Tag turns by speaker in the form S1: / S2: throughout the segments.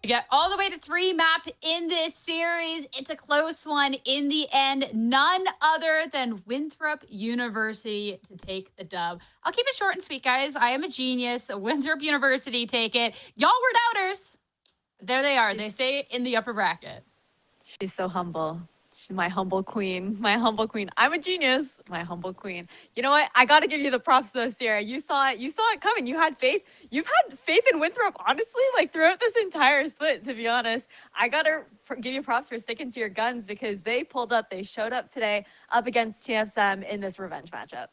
S1: We get all the way to 3 map in this series. It's a close one in the end. None other than Winthrop University to take the dub. I'll keep it short and sweet, guys. I am a genius. Winthrop University take it. Y'all were doubters. There they are. They stay in the upper bracket.
S2: She's so humble. She's my humble queen. My humble queen. I'm a genius. My humble queen. You know what? I got to give you the props though, Sierra. You saw it. You saw it coming. You had faith. You've had faith in Winthrop, honestly, like throughout this entire split, to be honest. I got to give you props for sticking to your guns because they pulled up. They showed up today up against TSM in this revenge matchup.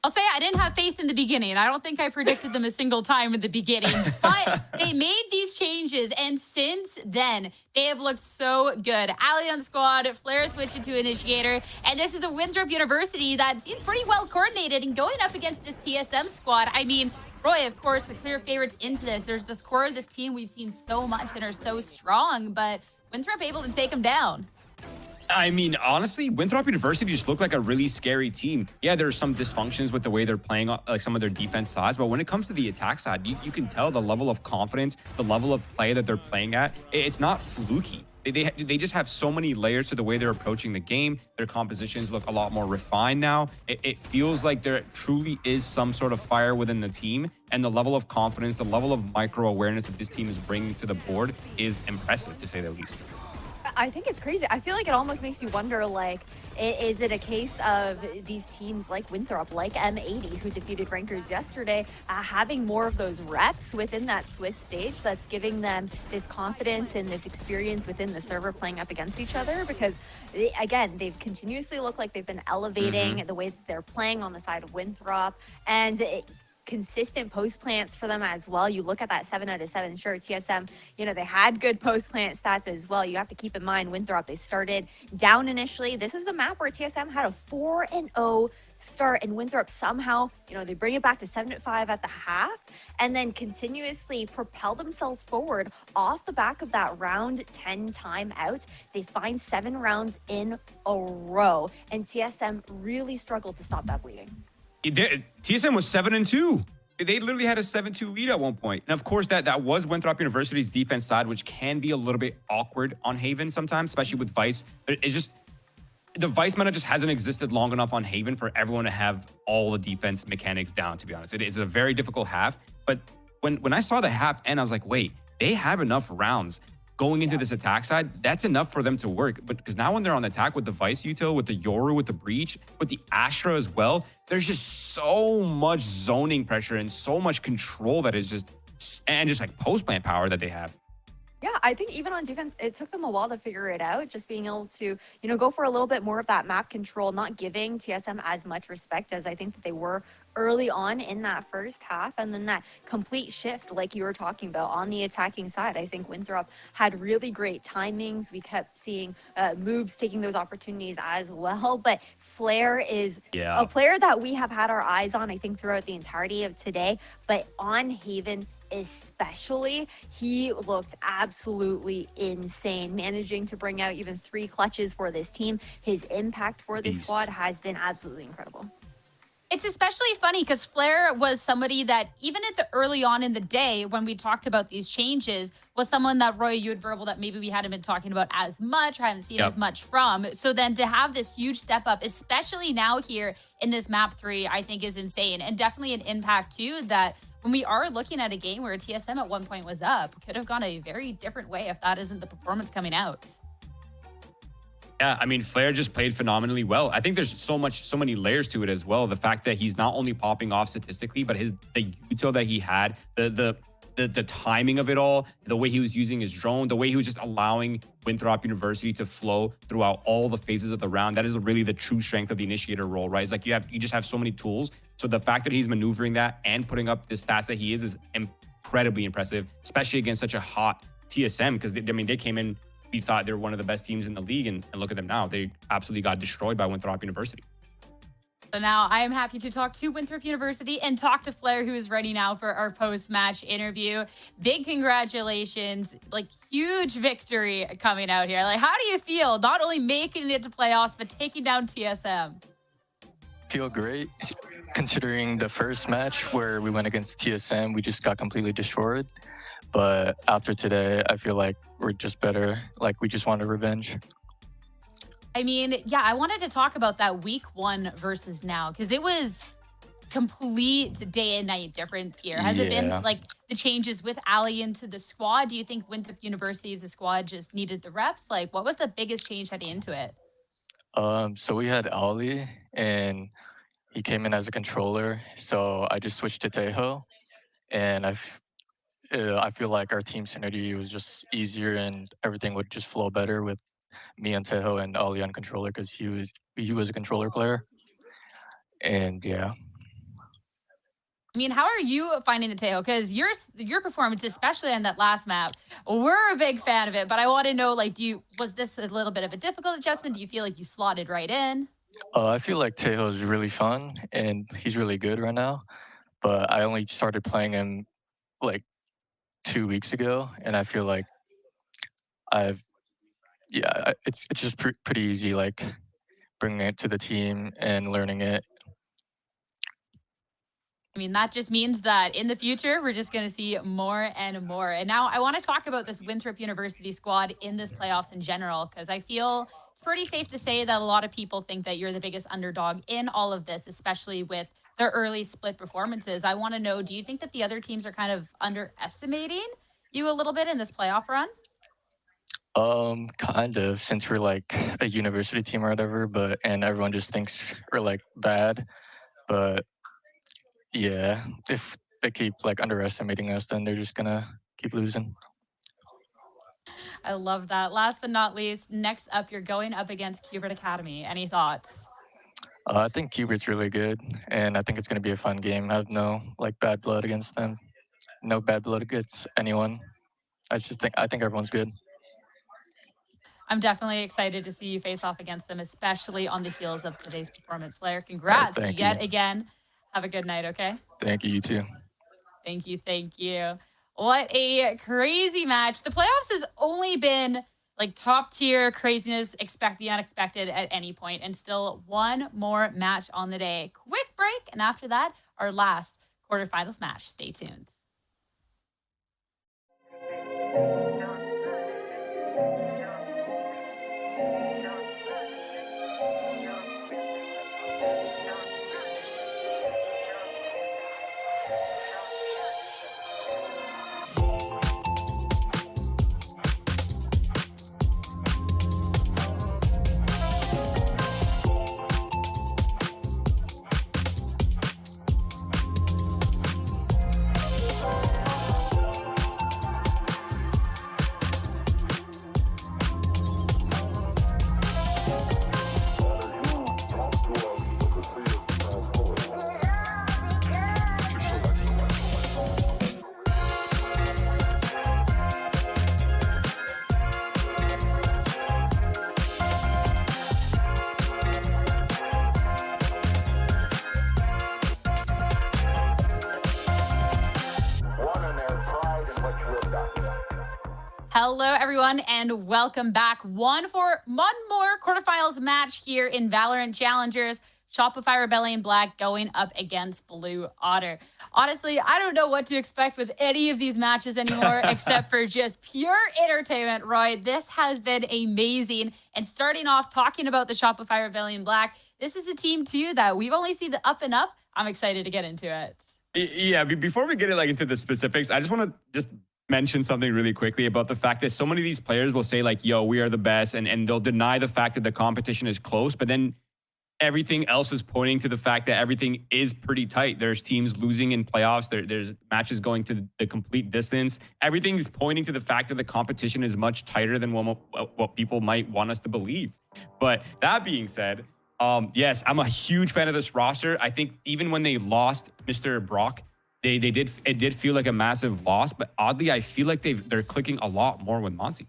S1: I'll say I didn't have faith in the beginning. I don't think I predicted them a single time in the beginning, but they made these changes. And since then, they have looked so good. Ali on squad, Flare switching to initiator. And this is a Winthrop University that seems pretty well coordinated and going up against this TSM squad. I mean, Roy, of course, the clear favorites into this. There's this core of this team we've seen so much and are so strong, but Winthrop able to take them down.
S3: I mean, honestly, Winthrop University just looked like a really scary team. Yeah, there's some dysfunctions with the way they're playing, like some of their defense sides, but when it comes to the attack side, you can tell the level of confidence, the level of play that they're playing at. It's not fluky. They just have so many layers to the way they're approaching the game. Their compositions look a lot more refined now. It feels like there truly is some sort of fire within the team, and the level of confidence, the level of micro awareness that this team is bringing to the board is impressive, to say the least.
S2: I think it's crazy. I feel like it almost makes you wonder, like, is it a case of these teams like Winthrop, like M80, who defeated Rankers yesterday, having more of those reps within that Swiss stage that's giving them this confidence and this experience within the server playing up against each other? Because, again, they've continuously looked like they've been elevating the way that they're playing on the side of Winthrop. And consistent post plants for them as well. You look at that 7 out of 7. Sure, TSM, you know, they had good post plant stats as well. You have to keep in mind Winthrop, they started down initially. This was a map where TSM had a 4-0 start, and Winthrop somehow, you know, they bring it back to 7-5 at the half and then continuously propel themselves forward off the back of that round 10 timeout. They find 7 rounds in a row, and TSM really struggled to stop that bleeding.
S3: TSM was 7-2. They literally had a 7-2 lead at one point. And of course, that was Winthrop University's defense side, which can be a little bit awkward on Haven sometimes, especially with Vice. It's just, the Vice meta just hasn't existed long enough on Haven for everyone to have all the defense mechanics down, to be honest. It is a very difficult half. But when I saw the half end, I was like, wait, they have enough rounds going into this attack side. That's enough for them to work. But because now when they're on the attack with the Vice util, with the Yoru, with the Breach, with the Astra as well, there's just so much zoning pressure and so much control that is just, and just like post plant power that they have.
S2: Yeah, I think even on defense, it took them a while to figure it out, just being able to, you know, go for a little bit more of that map control, not giving TSM as much respect as I think that they were early on in that first half. And then that complete shift, like you were talking about, on the attacking side. I think Winthrop had really great timings. We kept seeing moves taking those opportunities as well. But Flare is a player that we have had our eyes on, I think, throughout the entirety of today. But on Haven especially, he looked absolutely insane, managing to bring out even 3 clutches for this team. His impact for this squad has been absolutely incredible.
S1: It's especially funny because Flare was somebody that even at the early on in the day when we talked about these changes was someone that, Roy, you had verbal that maybe we hadn't been talking about as much, hadn't seen as much from. So then to have this huge step up, especially now here in this map 3, I think is insane, and definitely an impact too that when we are looking at a game where TSM at one point was up, could have gone a very different way if that isn't the performance coming out.
S3: Yeah, I mean, Flare just played phenomenally well. I think there's so many layers to it as well. The fact that he's not only popping off statistically, but the util that he had, the timing of it all, the way he was using his drone, the way he was just allowing Winthrop University to flow throughout all the phases of the round. That is really the true strength of the initiator role, right? It's like you just have so many tools. So the fact that he's maneuvering that and putting up the stats that he is incredibly impressive, especially against such a hot TSM. Because they came in, we thought they were one of the best teams in the league, and look at them now. They absolutely got destroyed by Winthrop University.
S1: So now I am happy to talk to Winthrop University and talk to Flare, who is ready now for our post-match interview. Big congratulations, like huge victory coming out here. Like, how do you feel not only making it to playoffs, but taking down TSM?
S4: Feel great, considering the first match where we went against TSM, we just got completely destroyed. But after today, I feel like we're just better. Like we just want a revenge.
S1: I mean, yeah, I wanted to talk about that week 1 versus now because it was complete day and night difference here. Has it been
S4: Yeah.
S1: like the changes with Ali into the squad? Do you think Winthrop University as a squad just needed the reps? Like, what was the biggest change heading into it?
S4: So we had Ali, and he came in as a controller. So I just switched to Tejo, and I feel like our team synergy was just easier, and everything would just flow better with me on Tejo and Ali on controller because he was a controller player. And yeah.
S1: I mean, how are you finding the Tejo? Because your performance, especially on that last map, we're a big fan of it. But I want to know, like, was this a little bit of a difficult adjustment? Do you feel like you slotted right in?
S4: I feel like Tejo is really fun and he's really good right now. But I only started playing him like 2 weeks ago, and I feel like it's just pretty easy, like bringing it to the team and learning it.
S1: I mean, that just means that in the future, we're just going to see more and more. And now I want to talk about this Winthrop University squad in this playoffs in general, because I feel pretty safe to say that a lot of people think that you're the biggest underdog in all of this, especially with their early split performances. I want to know, do you think that the other teams are kind of underestimating you a little bit in this playoff run?
S4: Kind of, since we're like a university team or whatever, and everyone just thinks we're like bad. But yeah, if they keep like underestimating us, then they're just gonna keep losing.
S1: I love that. Last but not least, next up, you're going up against Qbert Academy. Any thoughts?
S4: I think Cubert's really good, and I think it's gonna be a fun game. I have no like bad blood against them. No bad blood against anyone. I think everyone's good.
S1: I'm definitely excited to see you face off against them, especially on the heels of today's performance. Player,
S4: All right,
S1: congrats
S4: thank
S1: yet
S4: you.
S1: again. Have a good night, okay?
S4: Thank you. You too.
S1: Thank you. Thank you. What a crazy match. The playoffs has only been like top tier craziness, expect the unexpected at any point, and still one more match on the day. Quick break, and after that, our last quarterfinals match. Stay tuned. Hello, everyone, and welcome back. One more quarterfinals match here in Valorant Challengers. Shopify Rebellion Black going up against Blue Otter. Honestly, I don't know what to expect with any of these matches anymore, except for just pure entertainment, Roy. This has been amazing. And starting off talking about the Shopify Rebellion Black, this is a team, too, that we've only seen the up and up. I'm excited to get into it.
S3: Yeah, before we get into the specifics, I just want to mention something really quickly about the fact that so many of these players will say like, yo, we are the best, and they'll deny the fact that the competition is close, but then everything else is pointing to the fact that everything is pretty tight. There's teams losing in playoffs. There's matches going to the complete distance. Everything is pointing to the fact that the competition is much tighter than what people might want us to believe. But that being said, yes, I'm a huge fan of this roster. I think even when they lost Mr. Brock, it did feel like a massive loss, but oddly, I feel like they're clicking a lot more with Monsi.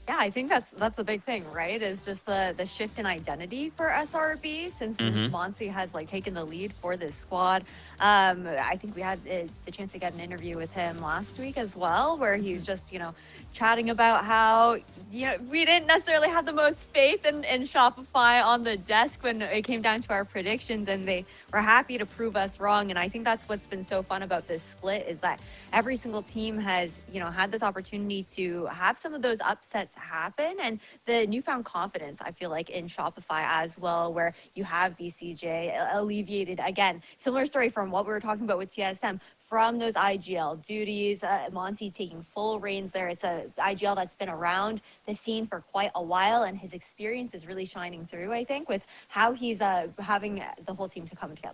S2: Yeah, I think that's a big thing, right? Is just the shift in identity for SRB since Monsi has like taken the lead for this squad. I think we had the chance to get an interview with him last week as well, where he was just chatting about how we didn't necessarily have the most faith in Shopify on the desk when it came down to our predictions, and they we're happy to prove us wrong. And I think that's what's been so fun about this split, is that every single team has, had this opportunity to have some of those upsets happen, and the newfound confidence, I feel like, in Shopify as well, where you have BCJ alleviated, again, similar story from what we were talking about with TSM, from those IGL duties, Monty taking full reins there. It's a IGL that's been around the scene for quite a while, and his experience is really shining through, I think, with how he's having the whole team to come together.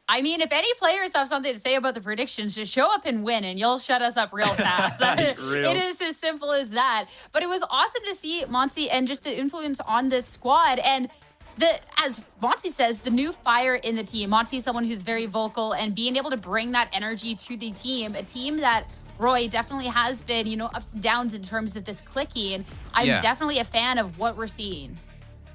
S1: I mean, if any players have something to say about the predictions, just show up and win, and you'll shut us up real fast. It is as simple as that. But it was awesome to see Monty and just the influence on this squad. And as Monty says, the new fire in the team. Monty is someone who's very vocal, and being able to bring that energy to the team, a team that Roy definitely has been, ups and downs in terms of this clicky. And I'm definitely a fan of what we're seeing.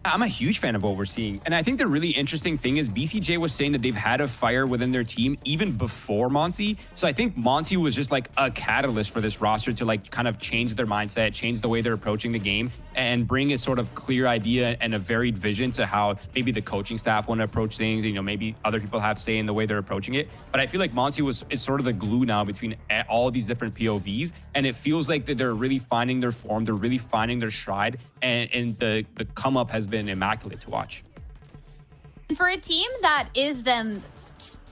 S3: I'm a huge fan of what we're seeing. And I think the really interesting thing is BCJ was saying that they've had a fire within their team even before Monty. So I think Monty was just like a catalyst for this roster to like kind of change their mindset, change the way they're approaching the game, and bring a sort of clear idea and a varied vision to how maybe the coaching staff want to approach things. Maybe other people have say in the way they're approaching it. But I feel like Monty is sort of the glue now between all these different POVs. And it feels like that they're really finding their form. They're really finding their stride. And the come up has been immaculate to watch.
S1: And for a team that is then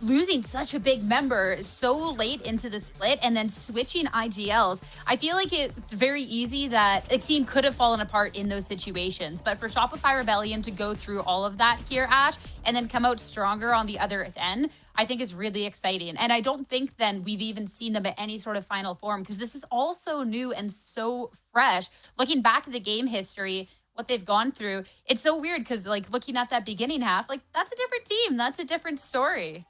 S1: losing such a big member so late into the split and then switching IGLs, I feel like it's very easy that a team could have fallen apart in those situations. But for Shopify Rebellion to go through all of that here, Ash, and then come out stronger on the other end, I think is really exciting. And I don't think then we've even seen them at any sort of final form, because this is all so new and so fresh. Looking back at the game history, what they've gone through, it's so weird because like looking at that beginning half, like that's a different team. That's a different story.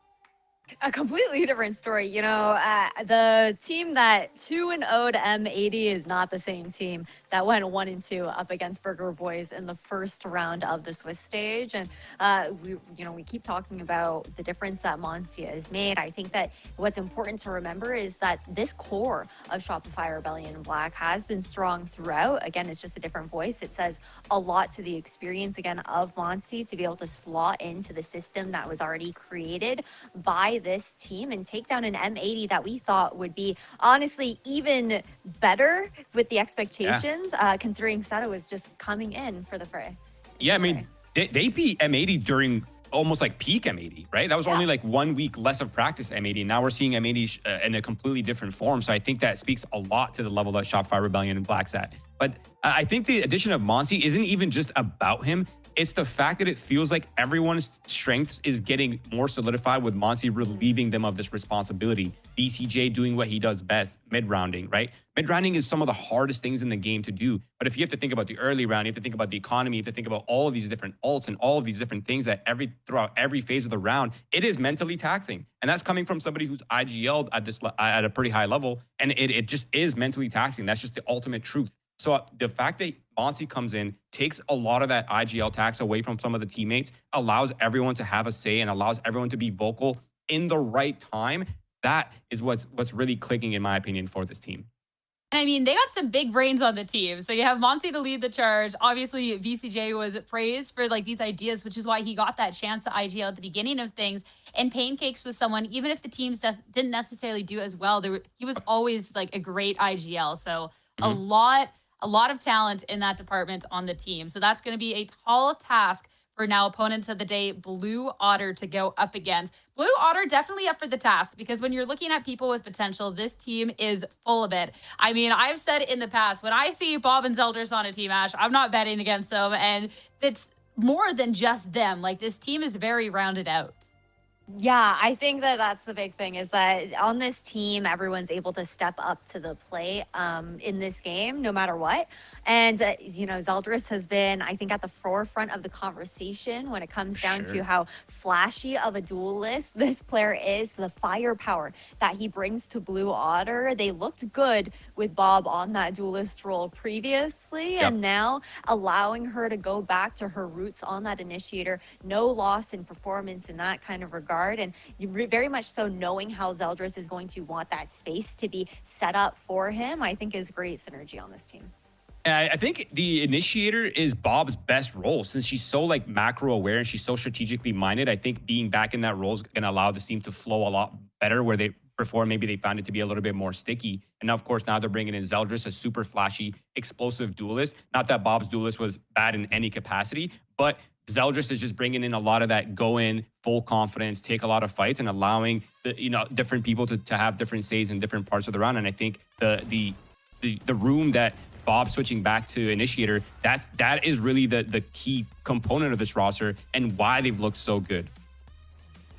S2: A completely different story. The team that 2-0 to M80 is not the same team that went 1-2 up against Burger Boys in the first round of the Swiss stage. And we keep talking about the difference that Monty has made. I think that what's important to remember is that this core of Shopify Rebellion in Black has been strong throughout. Again, it's just a different voice. It says a lot to the experience, again, of Monty to be able to slot into the system that was already created by this team and take down an M80 that we thought would be honestly even better with the expectations, considering Seto was just coming in for the fray.
S3: Yeah, I mean, they beat M80 during almost like peak M80, right? That was only like 1 week less of practice M80. Now we're seeing M80 in a completely different form. So I think that speaks a lot to the level that Shopify Rebellion and Black's at. But I think the addition of Monty isn't even just about him. It's the fact that it feels like everyone's strengths is getting more solidified with Monty relieving them of this responsibility. BCJ doing what he does best, mid-rounding, right? Mid-rounding is some of the hardest things in the game to do. But if you have to think about the early round, you have to think about the economy, you have to think about all of these different ults and all of these different things that throughout every phase of the round, it is mentally taxing. And that's coming from somebody who's IGL'd at a pretty high level. And it just is mentally taxing. That's just the ultimate truth. So the fact that Monty comes in, takes a lot of that IGL tax away from some of the teammates, allows everyone to have a say and allows everyone to be vocal in the right time. That is what's really clicking, in my opinion, for this team.
S1: I mean, they got some big brains on the team. So you have Monty to lead the charge. Obviously, VCJ was praised for like these ideas, which is why he got that chance to IGL at the beginning of things. And Pancakes was someone, even if the teams didn't necessarily do as well, he was always like a great IGL. So a lot of talent in that department on the team. So that's going to be a tall task for now opponents of the day, Blue Otter, to go up against. Blue Otter definitely up for the task, because when you're looking at people with potential, this team is full of it. I mean, I've said in the past, when I see Bob and Zeldris on a team, Ash, I'm not betting against them. And it's more than just them. Like, this team is very rounded out.
S2: Yeah, I think that that's the big thing, is that on this team, everyone's able to step up to the plate in this game, no matter what. And, Zeldris has been, I think, at the forefront of the conversation when it comes down to how flashy of a duelist this player is, the firepower that he brings to Blue Otter. They looked good with Bob on that duelist role previously, and now allowing her to go back to her roots on that initiator, no loss in performance in that kind of regard. And very much so knowing how Zeldris is going to want that space to be set up for him, I think is great synergy on this team.
S3: I think the initiator is Bob's best role since she's so like macro aware and she's so strategically minded. I think being back in that role is going to allow the team to flow a lot better where they before maybe they found it to be a little bit more sticky. And now, of course, now they're bringing in Zeldris, a super flashy, explosive duelist. Not that Bob's duelist was bad in any capacity, but Zeldris is just bringing in a lot of that go in, full confidence, take a lot of fights and allowing the, different people to have different saves in different parts of the round. And I think the room that Bob switching back to initiator, that is really the key component of this roster and why they've looked so good.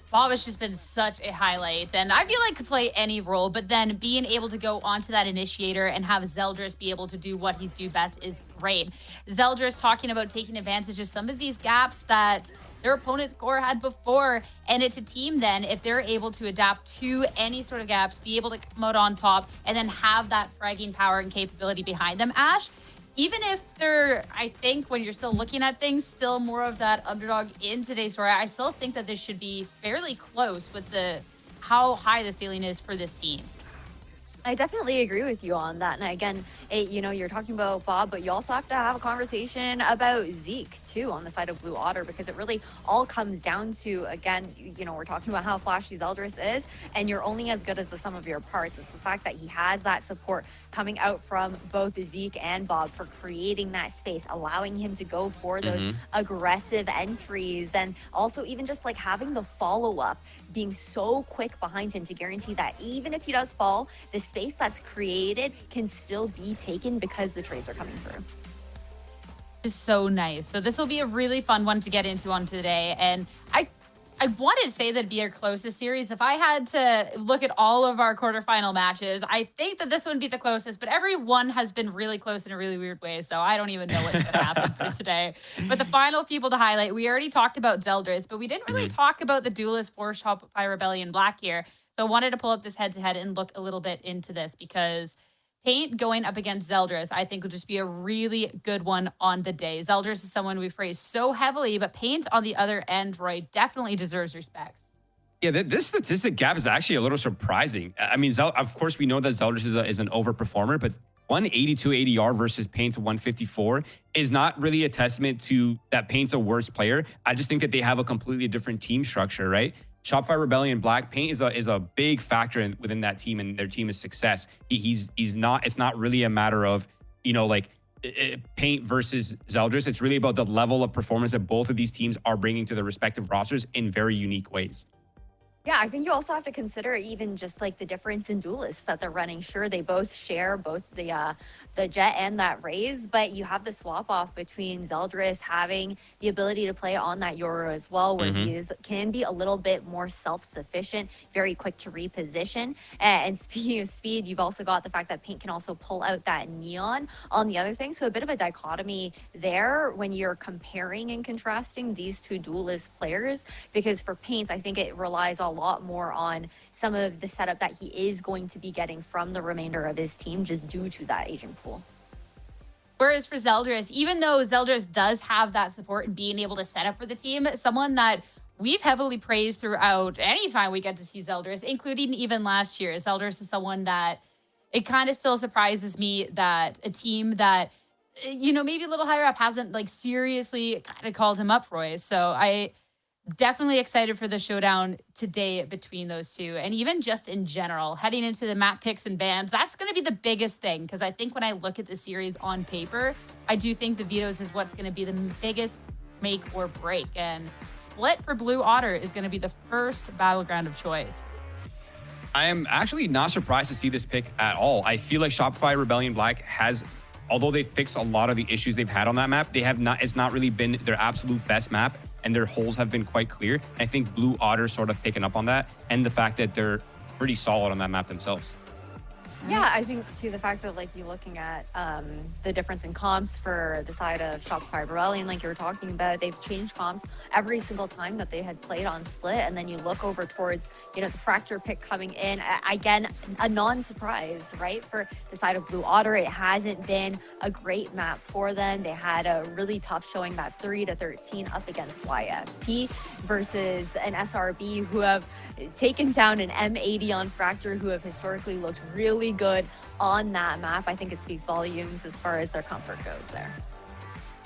S1: Bob has just been such a highlight, and I feel like could play any role, but then being able to go onto that initiator and have Zeldris be able to do what he's do best is great. Zeldris talking about taking advantage of some of these gaps that their opponent's core had before, and it's a team then, if they're able to adapt to any sort of gaps, be able to come out on top, and then have that fragging power and capability behind them, Ash, even if they're, I think when you're still looking at things, still more of that underdog in today's story, I still think that this should be fairly close with how high the ceiling is for this team.
S2: I definitely agree with you on that. And again, you're talking about Bob, but you also have to have a conversation about Zeke too on the side of Blue Otter, because it really all comes down to, again, we're talking about how flashy Zeldris is, and you're only as good as the sum of your parts. It's the fact that he has that support coming out from both Zeke and Bob for creating that space, allowing him to go for those aggressive entries, and also even just like having the follow-up, being so quick behind him to guarantee that even if he does fall, the space that's created can still be taken because the trades are coming through.
S1: Just so nice. So this will be a really fun one to get into on today. And I wanted to say that'd be our closest series. If I had to look at all of our quarterfinal matches, I think that this one would be the closest, but every one has been really close in a really weird way. So I don't even know what's going to happen for today. But the final people to highlight, we already talked about Zeldris, but we didn't really talk about the Duelist for Shopify Rebellion Black here. So I wanted to pull up this head-to-head and look a little bit into this because Paint going up against Zeldris, I think, would just be a really good one on the day. Zeldris is someone we've praised so heavily, but Paint on the other end, Roy, definitely deserves respect.
S3: Yeah, this statistic gap is actually a little surprising. I mean, of course, we know that Zeldris is an overperformer, but 182 ADR versus Paint's 154 is not really a testament to that Paint's a worse player. I just think that they have a completely different team structure, right? Shopify Rebellion Black, Paint is a big factor within that team and their team's success. He's not. It's not really a matter of Paint versus Zeldris. It's really about the level of performance that both of these teams are bringing to their respective rosters in very unique ways.
S2: Yeah, I think you also have to consider even just like the difference in duelists that they're running. Sure, they both share both the Jet and that Raze, but you have the swap off between Zeldris having the ability to play on that Yoru as well, where he can be a little bit more self-sufficient, very quick to reposition. And speaking of speed, you've also got the fact that Paint can also pull out that Neon on the other thing. So a bit of a dichotomy there when you're comparing and contrasting these two duelist players, because for Paint, I think it relies a lot more on some of the setup that he is going to be getting from the remainder of his team just due to that agent pool.
S1: Whereas for Zeldris, even though Zeldris does have that support and being able to set up for the team, someone that we've heavily praised throughout any time we get to see Zeldris, including even last year, Zeldris is someone that it kind of still surprises me that a team that, maybe a little higher up hasn't like seriously kind of called him up, Roy. So I definitely excited for the showdown today between those two. And even just in general, heading into the map picks and bans, that's going to be the biggest thing. Because I think when I look at the series on paper, I do think the vetoes is what's going to be the biggest make or break. And Split for Blue Otter is going to be the first battleground of choice.
S3: I am actually not surprised to see this pick at all. I feel like Shopify Rebellion Black has, although they fixed a lot of the issues they've had on that map, it's not really been their absolute best map. And their holes have been quite clear. I think Blue Otter sort of taken up on that, and the fact that they're pretty solid on that map themselves.
S2: Yeah, I think too the fact that like you looking at the difference in comps for the side of Shopify Rebellion, like you were talking about, they've changed comps every single time that they had played on Split, and then you look over towards the Fracture pick coming in again, a non-surprise, right? For the side of Blue Otter, it hasn't been a great map for them. They had a really tough showing, that 3-13 up against YFP versus an SRB who have taken down an M80 on Fracture, who have historically looked really really good on that map. I think it speaks volumes as far as their comfort goes there.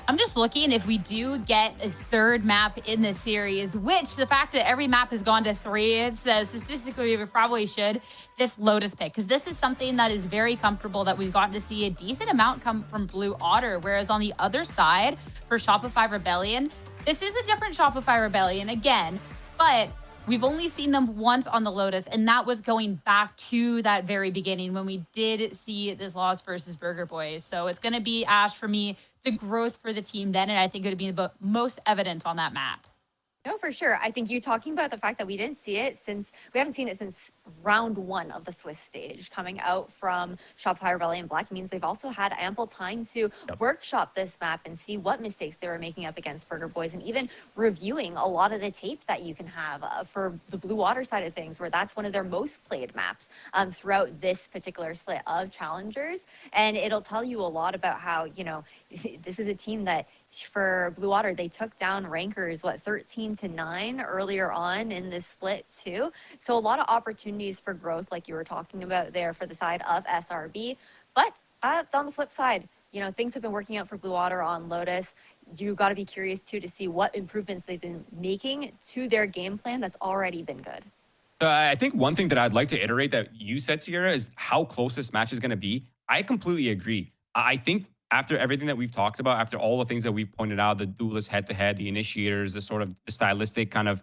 S1: I'm just looking if we do get a third map in this series, which the fact that every map has gone to 3, it says statistically we probably should, this Lotus pick, because this is something that is very comfortable that we've gotten to see a decent amount come from Blue Otter, whereas on the other side for Shopify Rebellion, this is a different Shopify Rebellion again, but we've only seen them once on the Lotus, and that was going back to that very beginning when we did see this loss versus Burger Boys. So it's going to be, Ash, for me, the growth for the team then, and I think it would be the most evident on that map.
S2: No, for sure. I think you talking about the fact that we haven't seen it since round 1 of the Swiss stage. Coming out from Shopify Rebellion Black means they've also had ample time to workshop this map and see what mistakes they were making up against Burger Boys, and even reviewing a lot of the tape that you can have for the Blue Water side of things, where that's one of their most played maps throughout this particular split of Challengers. And it'll tell you a lot about how, you know, this is a team that, for Blue Water, they took down rankers, 13-9 earlier on in this split too. So a lot of opportunities for growth, like you were talking about there, for the side of SRB. But on the flip side, you know, things have been working out for Blue Water on Lotus. You got to be curious too to see what improvements they've been making to their game plan that's already been good.
S3: I think one thing that I'd like to iterate that you said, Sierra, is how close this match is going to be. I completely agree. I think after everything that we've talked about, after all the things that we've pointed out, the Duelist head-to-head, the initiators, the sort of the stylistic kind of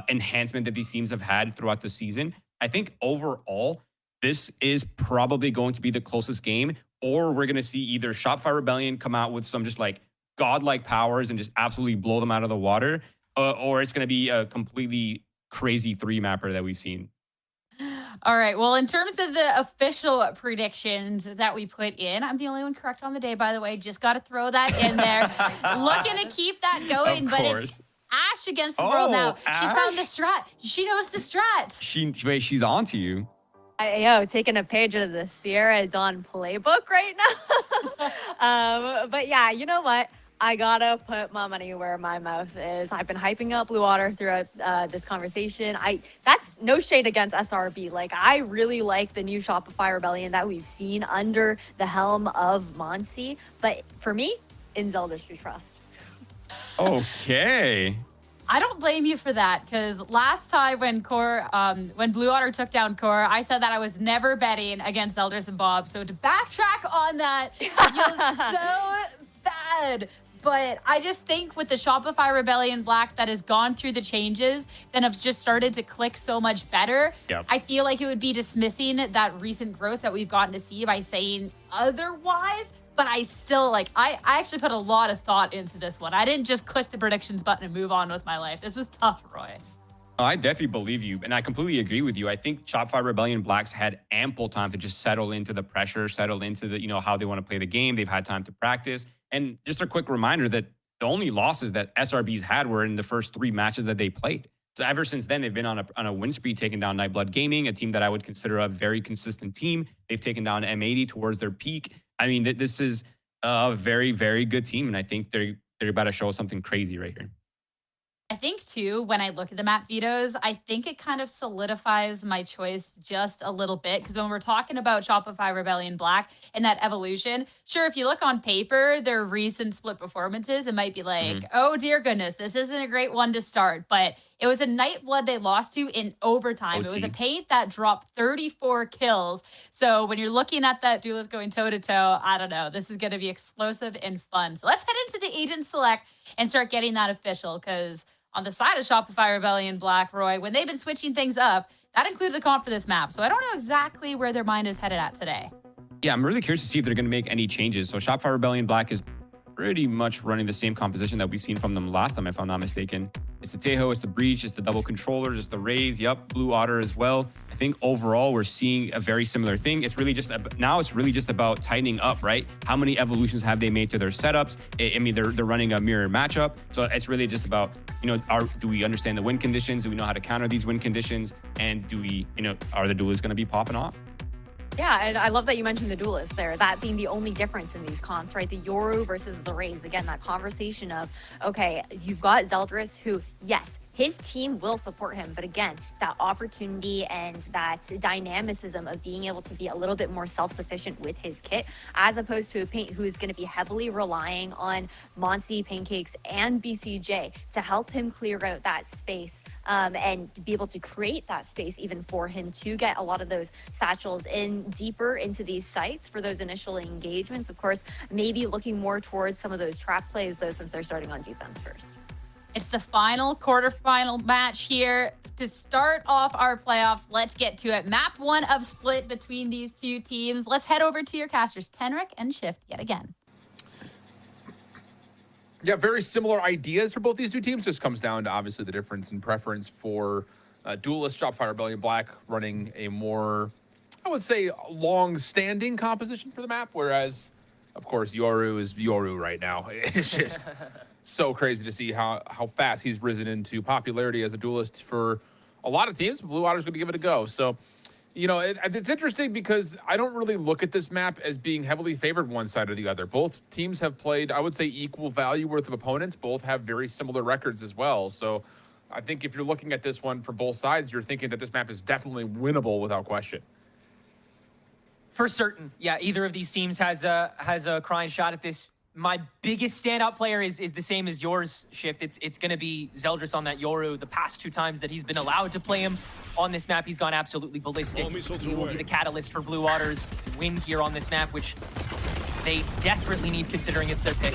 S3: enhancement that these teams have had throughout the season, I think overall, this is probably going to be the closest game, or we're going to see either Shopify Rebellion come out with some just like godlike powers and just absolutely blow them out of the water, or it's going to be a completely crazy 3-mapper that we've seen.
S1: All right. Well, in terms of the official predictions that we put in, I'm the only one correct on the day, by the way. Just got to throw that in there. Looking to keep that going, but it's Ash against the world now.
S3: Ash?
S1: She's found the strat. She knows the strat.
S3: She's on to you.
S2: Taking a page out of the Sierra Dawn playbook right now. But yeah, you know what? I gotta put my money where my mouth is. I've been hyping up Blue Water throughout this conversation. That's no shade against SRB. Like, I really like the new Shopify Rebellion that we've seen under the helm of Monsi. But for me, in Zelda's we trust.
S3: Okay.
S1: I don't blame you for that, because last time when Blue Otter took down Core, I said that I was never betting against Elders and Bob. So to backtrack on that feels so bad. But I just think with the Shopify Rebellion Black that has gone through the changes, then have just started to click so much better.
S3: Yep.
S1: I feel like it would be dismissing that recent growth that we've gotten to see by saying otherwise. But I still, I actually put a lot of thought into this one. I didn't just click the predictions button and move on with my life. This was tough, Roy.
S3: Oh, I definitely believe you, and I completely agree with you. I think Shopify Rebellion Blacks had ample time to just settle into the pressure, settle into the, how they want to play the game. They've had time to practice. And just a quick reminder that the only losses that SRB's had were in the first 3 matches that they played. So ever since then, they've been on a win spree, taking down Nightblood Gaming, a team that I would consider a very consistent team. They've taken down M80 towards their peak. I mean, this is a very, very good team, and I think they're about to show something crazy right here.
S1: I think, too, when I look at the map vetoes, I think it kind of solidifies my choice just a little bit. Because when we're talking about Shopify Rebellion Black and that evolution, sure, if you look on paper, their recent split performances, it might be like, oh, dear goodness, this isn't a great one to start. But it was a Nightblood they lost to in overtime.
S3: OT.
S1: It was a paint that dropped 34 kills. So when you're looking at that Duelist going toe-to-toe, I don't know. This is going to be explosive and fun. So let's head into the agent select and start getting that official, because on the side of Shopify Rebellion Black, Roy, when they've been switching things up, that included the comp for this map. So I don't know exactly where their mind is headed at today.
S3: Yeah, I'm really curious to see if they're going to make any changes. So Shopify Rebellion Black is pretty much running the same composition that we've seen from them last time, if I'm not mistaken. It's the Tejo, it's the Breach, it's the double controllers, it's the Raze, Blue Otter as well. I think overall we're seeing a very similar thing. It's really just about tightening up, right? How many evolutions have they made to their setups? I mean, they're running a mirror matchup, so it's really just about, do we understand the win conditions? Do we know how to counter these win conditions? And do we, are the duelists going to be popping off?
S2: Yeah, and I love that you mentioned the Duelist there, that being the only difference in these comps, right? The Yoru versus the Raze. Again, that conversation of, okay, you've got Zeldris, who, yes, his team will support him. But again, that opportunity and that dynamicism of being able to be a little bit more self-sufficient with his kit, as opposed to a Paint who is going to be heavily relying on Monty, Pancakes, and BCJ to help him clear out that space and be able to create that space even for him to get a lot of those satchels in deeper into these sites for those initial engagements. Of course, maybe looking more towards some of those trap plays, though, since they're starting on defense first.
S1: It's the final quarterfinal match here to start off our playoffs. Let's get to it. Map 1 of split between these two teams. Let's head over to your casters, Tenric and Shift, yet again.
S5: Yeah, very similar ideas for both these two teams. Just comes down to obviously the difference in preference for Duelist, Shopify Rebellion, Black running a more, I would say, long-standing composition for the map, whereas, of course, Yoru is Yoru right now. It's just so crazy to see how fast he's risen into popularity as a Duelist for a lot of teams. Blue Otter's going to give it a go. So, you know, it's interesting because I don't really look at this map as being heavily favored one side or the other. Both teams have played, I would say, equal value worth of opponents. Both have very similar records as well. So I think if you're looking at this one for both sides, you're thinking that this map is definitely winnable without question.
S6: For certain. Yeah, either of these teams has a crying shot at this. My biggest standout player is the same as yours, Shift. It's going to be Zeldris on that Yoru. The past 2 times that he's been allowed to play him on this map, he's gone absolutely ballistic. He will be the catalyst for Blue Otter's win here on this map, which they desperately need considering it's their pick.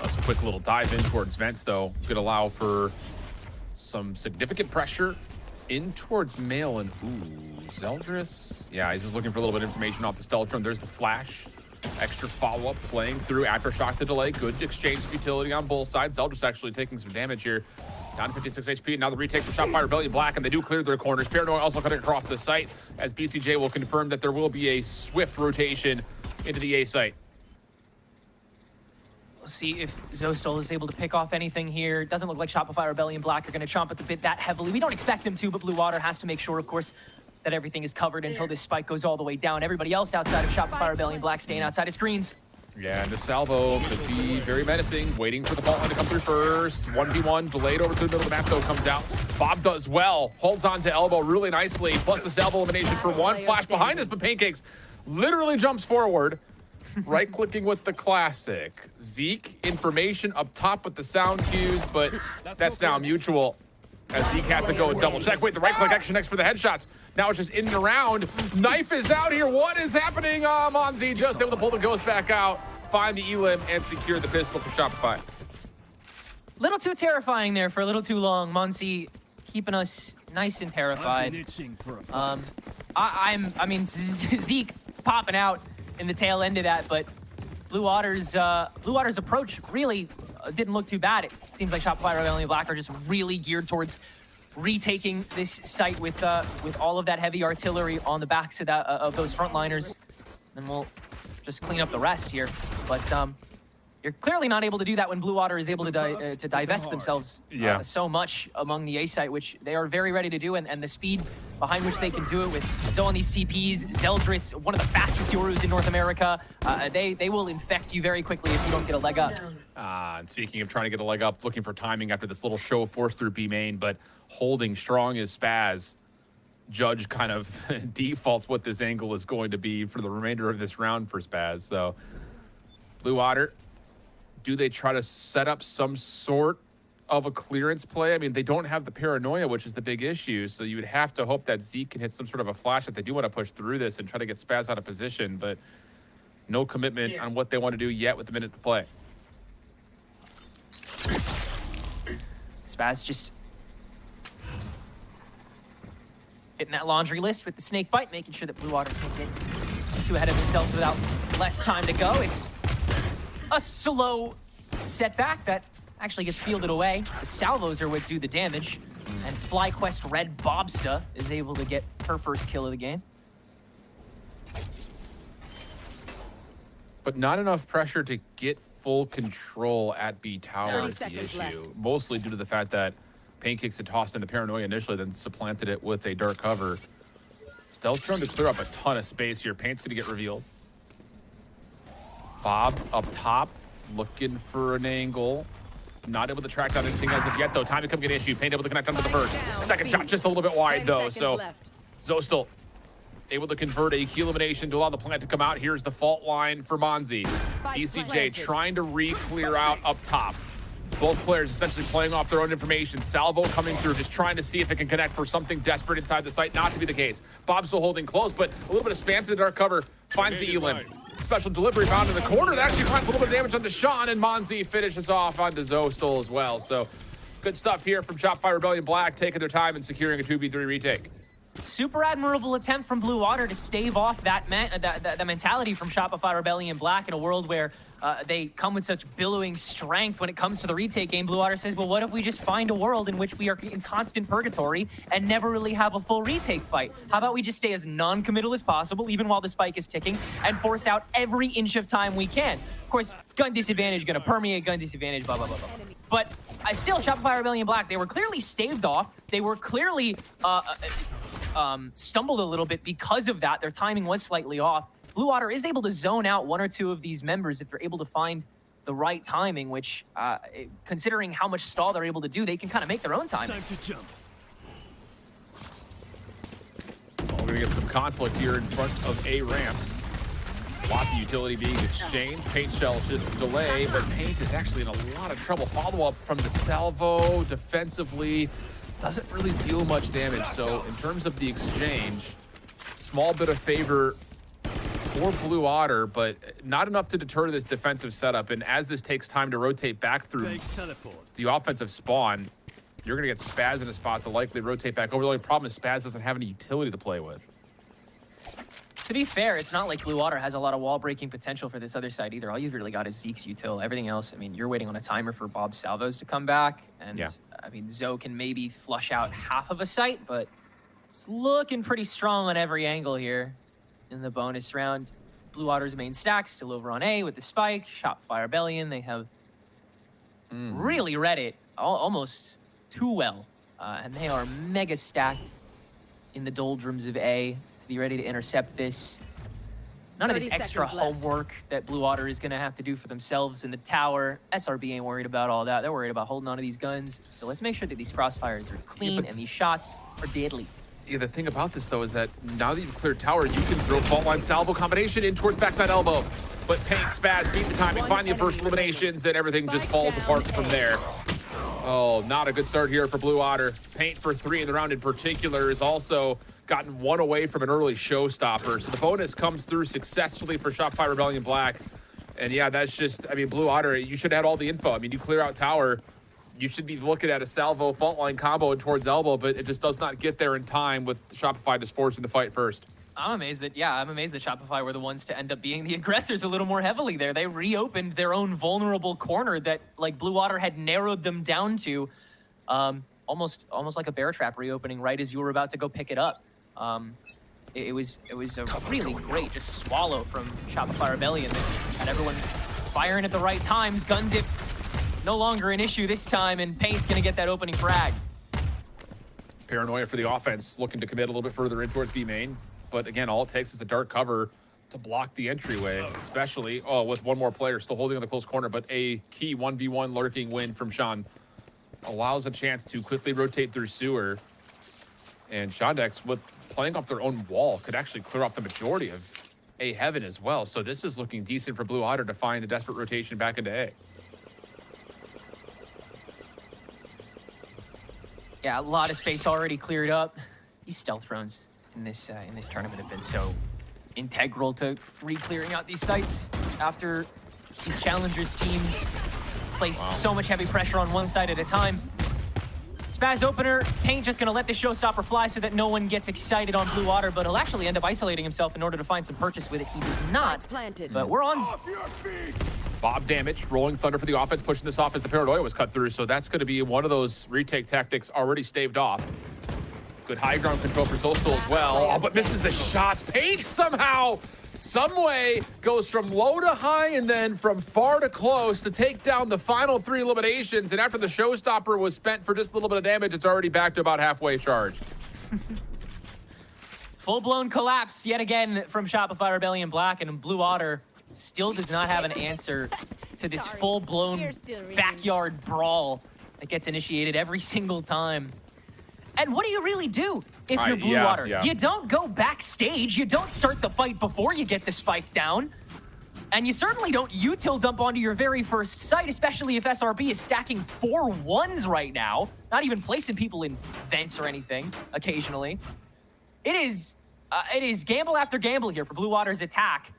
S5: That's a quick little dive in towards Vents, though. Could allow for some significant pressure in towards Mail. And, ooh, Zeldris. Yeah, he's just looking for a little bit of information off the stealth drone. There's the flash. Extra follow-up playing through Aftershock to delay. Good exchange of utility on both sides. Zeldris actually taking some damage here. Down to 56 HP. Now the retake for Shopify Rebellion Black, and they do clear their corners. Paranoia also cutting across the site as BCJ will confirm that there will be a swift rotation into the A site.
S6: We'll see if Zostal is able to pick off anything here. Doesn't look like Shopify Rebellion Black are going to chomp at the bit that heavily. We don't expect them to, but Blue Otter has to make sure, of course, that everything is covered until this spike goes all the way down. Everybody else outside of Shopify Rebellion Black staying outside of screens.
S5: Yeah, and the salvo could be very menacing. Waiting for the fault line to come through first. 1v1 delayed over to the middle of the map, though, comes out. Bob does well. Holds on to elbow really nicely. Plus the salvo elimination for 1. Flash behind this, but Pancakes literally jumps forward. Right-clicking with the classic. Zeke, information up top with the sound cues, but that's now mutual. As Zeke has to go and double check. Wait, the right-click action next for the headshots. Now it's just in and around. Knife is out here. What is happening? Monzi just able to pull the ghost back out, find the elim, and secure the pistol for Shopify.
S6: Little too terrifying there for a little too long. Monzi keeping us nice and terrified. I mean, Zeke popping out in the tail end of that, but Blue Otter's approach really didn't look too bad. It seems like Shopify Rebellion Black are just really geared towards retaking this site with all of that heavy artillery on the backs of those frontliners. And we'll just clean up the rest here. But you're clearly not able to do that when Blue Otter is able to divest themselves so much among the A site, which they are very ready to do, and the speed behind which they can do it with Zoe on these CPs, Zeldris, one of the fastest Yorus in North America. They will infect you very quickly if you don't get a leg up.
S5: And speaking of trying to get a leg up, looking for timing after this little show force through B main, but holding strong as Spaz. Judge kind of defaults what this angle is going to be for the remainder of this round for Spaz. So Blue Otter, do they try to set up some sort of a clearance play? I mean, they don't have the paranoia, which is the big issue. So you would have to hope that Zeke can hit some sort of a flash if they do want to push through this and try to get Spaz out of position, but no commitment on what they want to do yet with the minute to play.
S6: Spaz just hitting that laundry list with the snake bite, making sure that Blue Otter can't get too ahead of themselves without less time to go. It's a slow setback that actually gets fielded away. The salvos are what do the damage, and FlyQuest Red Bobsta is able to get her first kill of the game.
S5: But not enough pressure to get full control at B Tower is the issue.
S2: Left.
S5: Mostly due to the fact that Pancakes had tossed into Paranoia initially, then supplanted it with a dark cover. Stealth drone to clear up a ton of space here. Paint's going to get revealed. Bob up top, looking for an angle. Not able to track down anything as of yet, though. Time to come get an issue. Paint able to connect onto the first. Second shot just a little bit wide, though. So Zostal able to convert a key elimination to allow the plant to come out. Here's the fault line for Monzi. ECJ trying to re-clear out up top. Both players essentially playing off their own information. Salvo coming through, just trying to see if it can connect for something desperate inside the site. Not to be the case. Bob still holding close, but a little bit of spam to the dark cover. Finds the Elim. Special delivery found in the corner. That actually finds a little bit of damage onto Sean, and Monzi finishes off onto Zostal as well. So good stuff here from Shopify Rebellion Black, taking their time and securing a 2v3 retake.
S6: Super admirable attempt from Blue Otter to stave off that mentality from Shopify Rebellion Black in a world where they come with such billowing strength when it comes to the retake game. Blue Otter says, well, what if we just find a world in which we are in constant purgatory and never really have a full retake fight? How about we just stay as non-committal as possible, even while the spike is ticking, and force out every inch of time we can? Of course, gun disadvantage going to permeate, gun disadvantage, blah, blah, blah, blah. But still, Shopify Rebellion Black, they were clearly staved off. They were clearly stumbled a little bit because of that. Their timing was slightly off. Blue Otter is able to zone out one or two of these members if they're able to find the right timing, which, considering how much stall they're able to do, they can kind of make their own time.
S7: Time to jump.
S5: Well, we're going to get some conflict here in front of A ramps. Lots of utility being exchanged. Paint shells just delay, but Paint is actually in a lot of trouble. Follow-up from the Salvo defensively. Doesn't really deal much damage. So in terms of the exchange, small bit of favor for Blue Otter, but not enough to deter this defensive setup. And as this takes time to rotate back through the offensive spawn, you're going to get Spaz in a spot to likely rotate back over. The only problem is Spaz doesn't have any utility to play with.
S6: To be fair, it's not like Blue Otter has a lot of wall-breaking potential for this other side either. All you've really got is Zeke's util. Everything else, I mean, you're waiting on a timer for Bob Salvos to come back. And, I mean, Zoe can maybe flush out half of a site, but it's looking pretty strong on every angle here in the bonus round. Blue Otter's main stack still over on A with the spike. Shopify Rebellion, they have really read it almost too well. And they are mega stacked in the doldrums of A. Be ready to intercept this. None of this extra homework that Blue Otter is going to have to do for themselves in the tower. SRB ain't worried about all that. They're worried about holding on to these guns. So let's make sure that these crossfires are clean and these shots are deadly.
S5: Yeah, the thing about this, though, is that now that you've cleared tower, you can throw fault line salvo combination in towards backside elbow. But Paint, Spaz, beat the timing, find the first eliminations, and everything just falls apart from there. Oh, not a good start here for Blue Otter. Paint for 3 in the round in particular is also gotten one away from an early showstopper. So the bonus comes through successfully for Shopify Rebellion Black. And yeah, that's just, I mean, Blue Otter, you should have all the info. I mean, you clear out tower, you should be looking at a salvo fault line combo towards elbow, but it just does not get there in time with Shopify just forcing the fight first.
S6: I'm amazed that Shopify were the ones to end up being the aggressors a little more heavily there. They reopened their own vulnerable corner that, like, Blue Otter had narrowed them down to, almost like a bear trap reopening right as you were about to go pick it up. It was a really great just swallow from Shopify Rebellion that had everyone firing at the right times. Gun dip no longer an issue this time, and Paint's gonna get that opening frag.
S5: Paranoia for the offense, looking to commit a little bit further in towards B main. But again, all it takes is a dark cover to block the entryway, especially with one more player still holding on the close corner. But a key 1v1 lurking win from Sean allows a chance to quickly rotate through sewer. And Shondex, with playing off their own wall, could actually clear off the majority of A heaven as well. So this is looking decent for Blue Otter to find a desperate rotation back into A.
S6: Yeah, a lot of space already cleared up. These stealth runs in this tournament have been so integral to re-clearing out these sites after these Challengers teams place so much heavy pressure on one side at a time. Spaz opener, Paint just gonna let the showstopper fly so that no one gets excited on Blue Otter, but he'll actually end up isolating himself in order to find some purchase with it. He does not, but we're on.
S5: Bob damage, rolling thunder for the offense, pushing this off as the Paranoia was cut through, so that's gonna be one of those retake tactics already staved off. Good high ground control for Zostal as well, but misses the shots. Paint somehow, some way, goes from low to high and then from far to close to take down the final 3 eliminations. And after the showstopper was spent for just a little bit of damage, it's already back to about halfway charged.
S6: Full-blown collapse yet again from Shopify Rebellion Black, and Blue Otter still does not have an answer to this full-blown backyard brawl that gets initiated every single time. And what do you really do if you're Blue Water? You don't go backstage. You don't start the fight before you get the spike down. And you certainly don't util dump onto your very first site, especially if SRB is stacking 4 1s right now, not even placing people in vents or anything occasionally. It is gamble after gamble here for Blue Water's attack.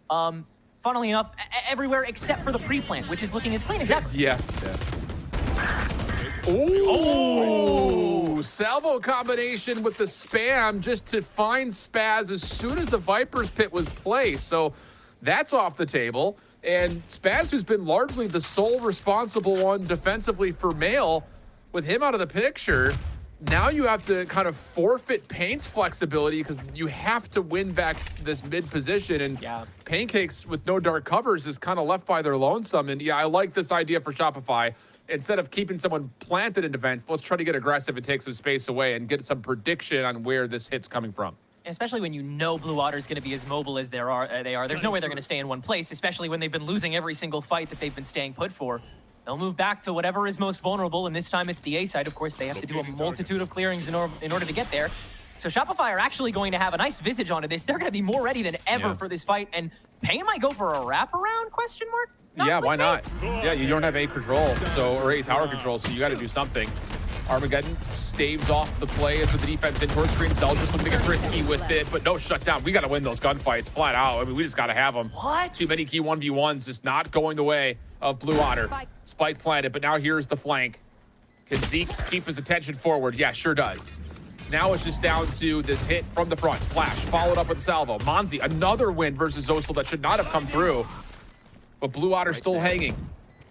S6: Funnily enough, everywhere except for the pre-plant, which is looking as clean as ever.
S5: Yeah. Oh, salvo combination with the spam just to find Spaz as soon as the Viper's Pit was placed. So that's off the table. And Spaz, who's been largely the sole responsible one defensively for Male, with him out of the picture, now you have to kind of forfeit Paint's flexibility because you have to win back this mid position. And Pancakes with no dark covers is kind of left by their lonesome. And yeah, I like this idea for Shopify. Instead of keeping someone planted in defense, let's try to get aggressive and take some space away and get some prediction on where this hit's coming from.
S6: Especially when you know Blue Water is going to be as mobile as they are. There's no way they're going to stay in one place, especially when they've been losing every single fight that they've been staying put for. They'll move back to whatever is most vulnerable, and this time it's the A side. Of course, they have to do a multitude of clearings in order to get there. So Shopify are actually going to have a nice visage onto this. They're going to be more ready than ever for this fight, and Pain might go for a wraparound, question mark?
S5: Why not? Yeah, you don't have A control, or A tower control, so you got to do something. Armageddon staves off the play as with the defense in towards screen. They'll just look to get risky with it, but no shutdown. We got to win those gunfights flat out. I mean, we just got to have them.
S6: What?
S5: Too many key 1v1s, just not going the way of Blue Otter. Spike planted, but now here's the flank. Can Zeke keep his attention forward? Yeah, sure does. Now it's just down to this hit from the front. Flash, followed up with Salvo. Monzi, another win versus Zosel that should not have come through. But Blue Otter still hanging.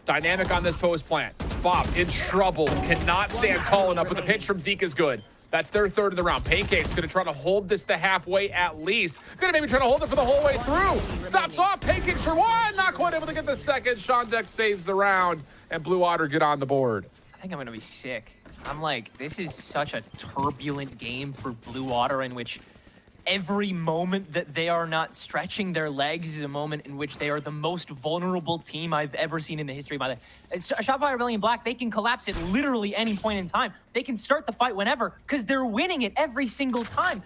S5: Dynamic on this post plant. Bob in trouble. Cannot stand tall enough, but the pitch from Zeke is good. That's their third of the round. Pancake's going to try to hold this to halfway at least. Going to maybe try to hold it for the whole way through. Stops off. Pancakes for one. Not quite able to get the second. Shondek saves the round, and Blue Otter get on the board.
S6: I think I'm going to be sick. I'm like, this is such a turbulent game for Blue Water in which every moment that they are not stretching their legs is a moment in which they are the most vulnerable team I've ever seen in the history of my life. Shopify Rebellion Black, they can collapse at literally any point in time. They can start the fight whenever because they're winning it every single time.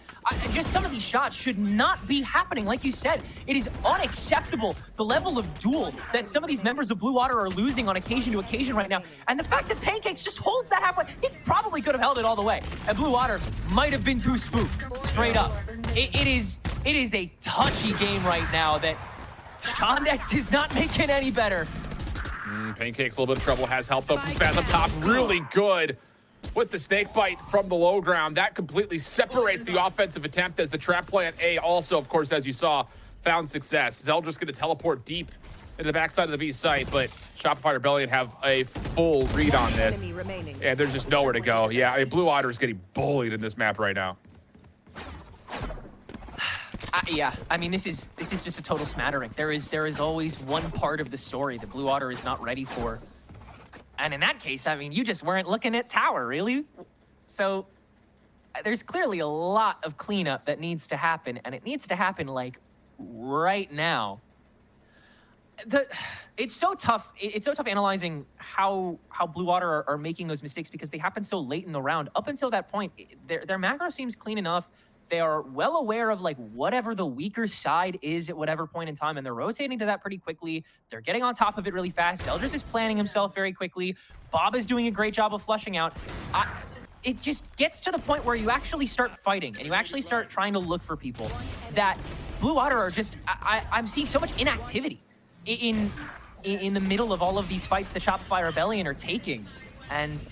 S6: Just some of these shots should not be happening. Like you said, it is unacceptable, the level of duel that some of these members of Blue Water are losing on occasion to occasion right now. And the fact that Pancakes just holds that halfway, he probably could have held it all the way. And Blue Water might have been too spooked, straight up. It is a touchy game right now that Shondex is not making any better.
S5: Pancake's a little bit of trouble, has help though from Spaz up top. Really good with the snake bite from the low ground. That completely separates the offensive attempt as the trap plant A also, of course, as you saw, found success. Zeldris going to teleport deep into the backside of the B site, but Shopify Rebellion have a full read on this. And there's just nowhere to go. Yeah, I mean, Blue Otter is getting bullied in this map right now.
S6: Yeah, I mean, this is just a total smattering. There is always one part of the story that Blue Otter is not ready for. And in that case, I mean, you just weren't looking at tower, really? So there's clearly a lot of cleanup that needs to happen, and it needs to happen, like, right now. It's so tough. It's so tough analyzing how Blue Water are making those mistakes because they happen so late in the round. Up until that point, their macro seems clean enough. They are well aware of like whatever the weaker side is at whatever point in time, and they're rotating to that pretty quickly. They're getting on top of it really fast. Zeldris is planning himself very quickly. Bob is doing a great job of flushing out. It just gets to the point where you actually start fighting and you actually start trying to look for people that Blue Water are just, I'm seeing so much inactivity in the middle of all of these fights that Shopify Rebellion are taking. And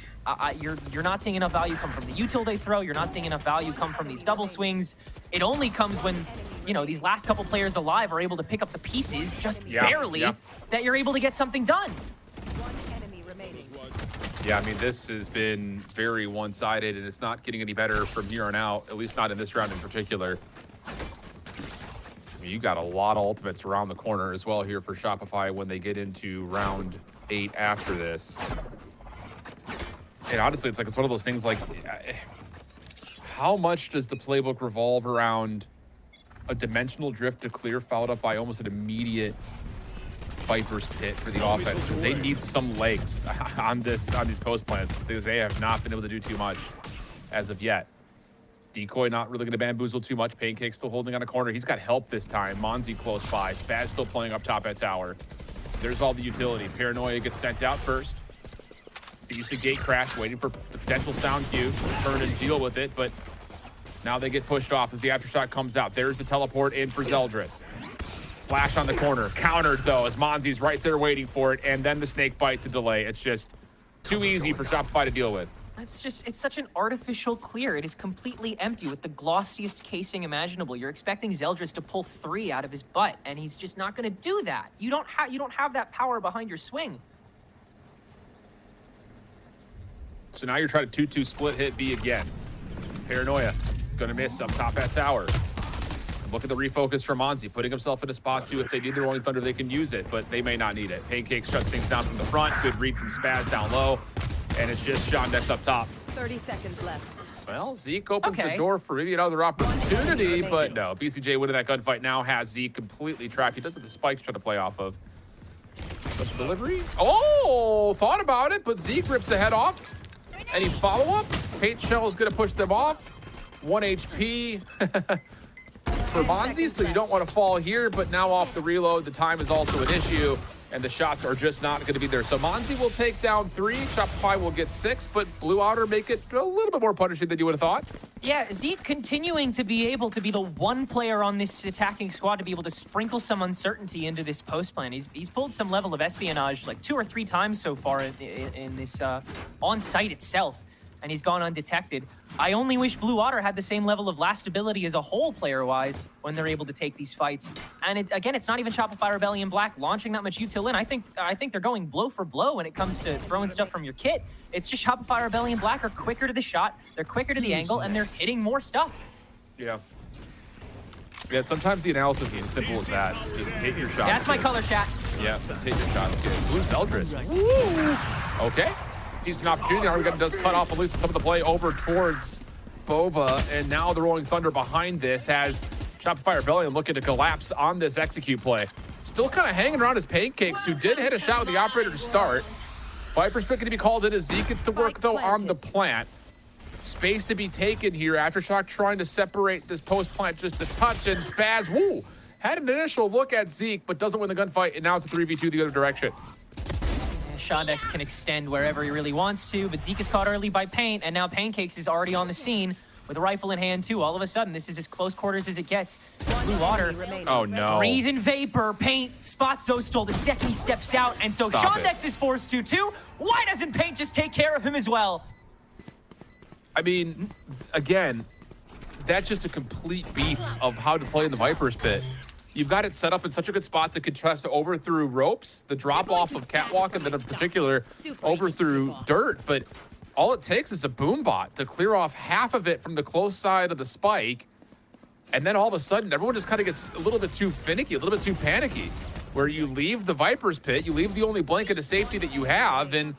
S6: you're not seeing enough value come from the util they throw. You're not seeing enough value come from these double swings. It only comes when, you know, these last couple players alive are able to pick up the pieces just barely that you're able to get something done.
S5: Yeah, I mean, this has been very one-sided, and it's not getting any better from here on out, at least not in this round in particular. I mean, you got a lot of ultimates around the corner as well here for Shopify when they get into round 8 after this. And honestly, it's one of those things like, how much does the playbook revolve around a dimensional drift to clear followed up by almost an immediate Viper's pit for the offense. They need some legs on these post plants because they have not been able to do too much as of yet. Decoy not really going to bamboozle too much. Pancake still holding on a corner. He's got help this time. Monzi close by. Spaz still playing up top at tower. There's all the utility. Paranoia gets sent out first. Sees the gate crash, waiting for the potential sound cue. Turn and deal with it, but now they get pushed off as the aftershock comes out. There's the teleport in for Zeldris. Flash on the corner. Countered, though, as Monzi's right there waiting for it, and then the snake bite to delay. It's just too easy for Shopify to deal with.
S6: It's such an artificial clear. It is completely empty with the glossiest casing imaginable. You're expecting Zeldris to pull 3 out of his butt, and he's just not going to do that. You don't have that power behind your swing.
S5: So now you're trying to 2-2 split hit B again. Paranoia going to miss up top at tower. Look at the refocus from Monzi, putting himself in a spot too. If they need their Rolling Thunder, they can use it, but they may not need it. Pancake shuts things down from the front. Good read from Spaz down low. And it's just Shondex up top.
S7: 30 seconds left.
S5: Well, Zeke opens the door for maybe another opportunity, but no. BCJ winning that gunfight now has Zeke completely trapped. He does have the spikes trying to play off of. Special delivery. Oh, thought about it, but Zeke rips the head off. Any follow-up? Paint Shell is going to push them off. 1 HP for Monzi, so you don't want to fall here, but now off the reload, the time is also an issue. And the shots are just not going to be there. So Monzi will take down 3. Shopify will get 6, but Blue Otter make it a little bit more punishing than you would have thought.
S6: Yeah, Zeke continuing to be able to be the one player on this attacking squad to be able to sprinkle some uncertainty into this post plan. He's pulled some level of espionage like 2 or 3 times so far in this on site itself, and he's gone undetected. I only wish Blue Otter had the same level of lastability as a whole player-wise when they're able to take these fights. And again, it's not even Shopify Rebellion Black launching that much util in. I think they're going blow for blow when it comes to throwing stuff from your kit. It's just Shopify Rebellion Black are quicker to the shot, they're quicker to the angle, and they're hitting more stuff.
S5: Yeah. Yeah, sometimes the analysis is as simple as that. Just hit your shots.
S6: That's my color chat.
S5: Yeah, let's hit your shots. Blue Zeldris. Woo! Okay. Decent opportunity. Armageddon does cut off at least some of the play over towards Boba, and now the Rolling Thunder behind this has Shopify Rebellion looking to collapse on this execute play. Still kind of hanging around his Pancakes, who did hit a shot with the operator to start. Viper's pick to be called in as Zeke gets to work, though, on the plant. Space to be taken here. Aftershock trying to separate this post plant just a touch, and Spaz, woo, had an initial look at Zeke, but doesn't win the gunfight, and now it's a 3v2 the other direction.
S6: Shondex can extend wherever he really wants to, but Zeke is caught early by Paint, and now Pancakes is already on the scene with a rifle in hand, too. All of a sudden, this is as close quarters as it gets. Blue Otter.
S5: Oh, no.
S6: Breathe in vapor. Paint spots Zostal the second he steps out, and so Shondex is forced to, too. Why doesn't Paint just take care of him as well?
S5: I mean, again, that's just a complete beef of how to play in the Viper's pit. You've got it set up in such a good spot to contest over through ropes, the drop off of catwalk, and then in particular over through dirt. But all it takes is a boom bot to clear off half of it from the close side of the spike. And then all of a sudden, everyone just kind of gets a little bit too finicky, a little bit too panicky, where you leave the Viper's pit, you leave the only blanket of safety that you have, and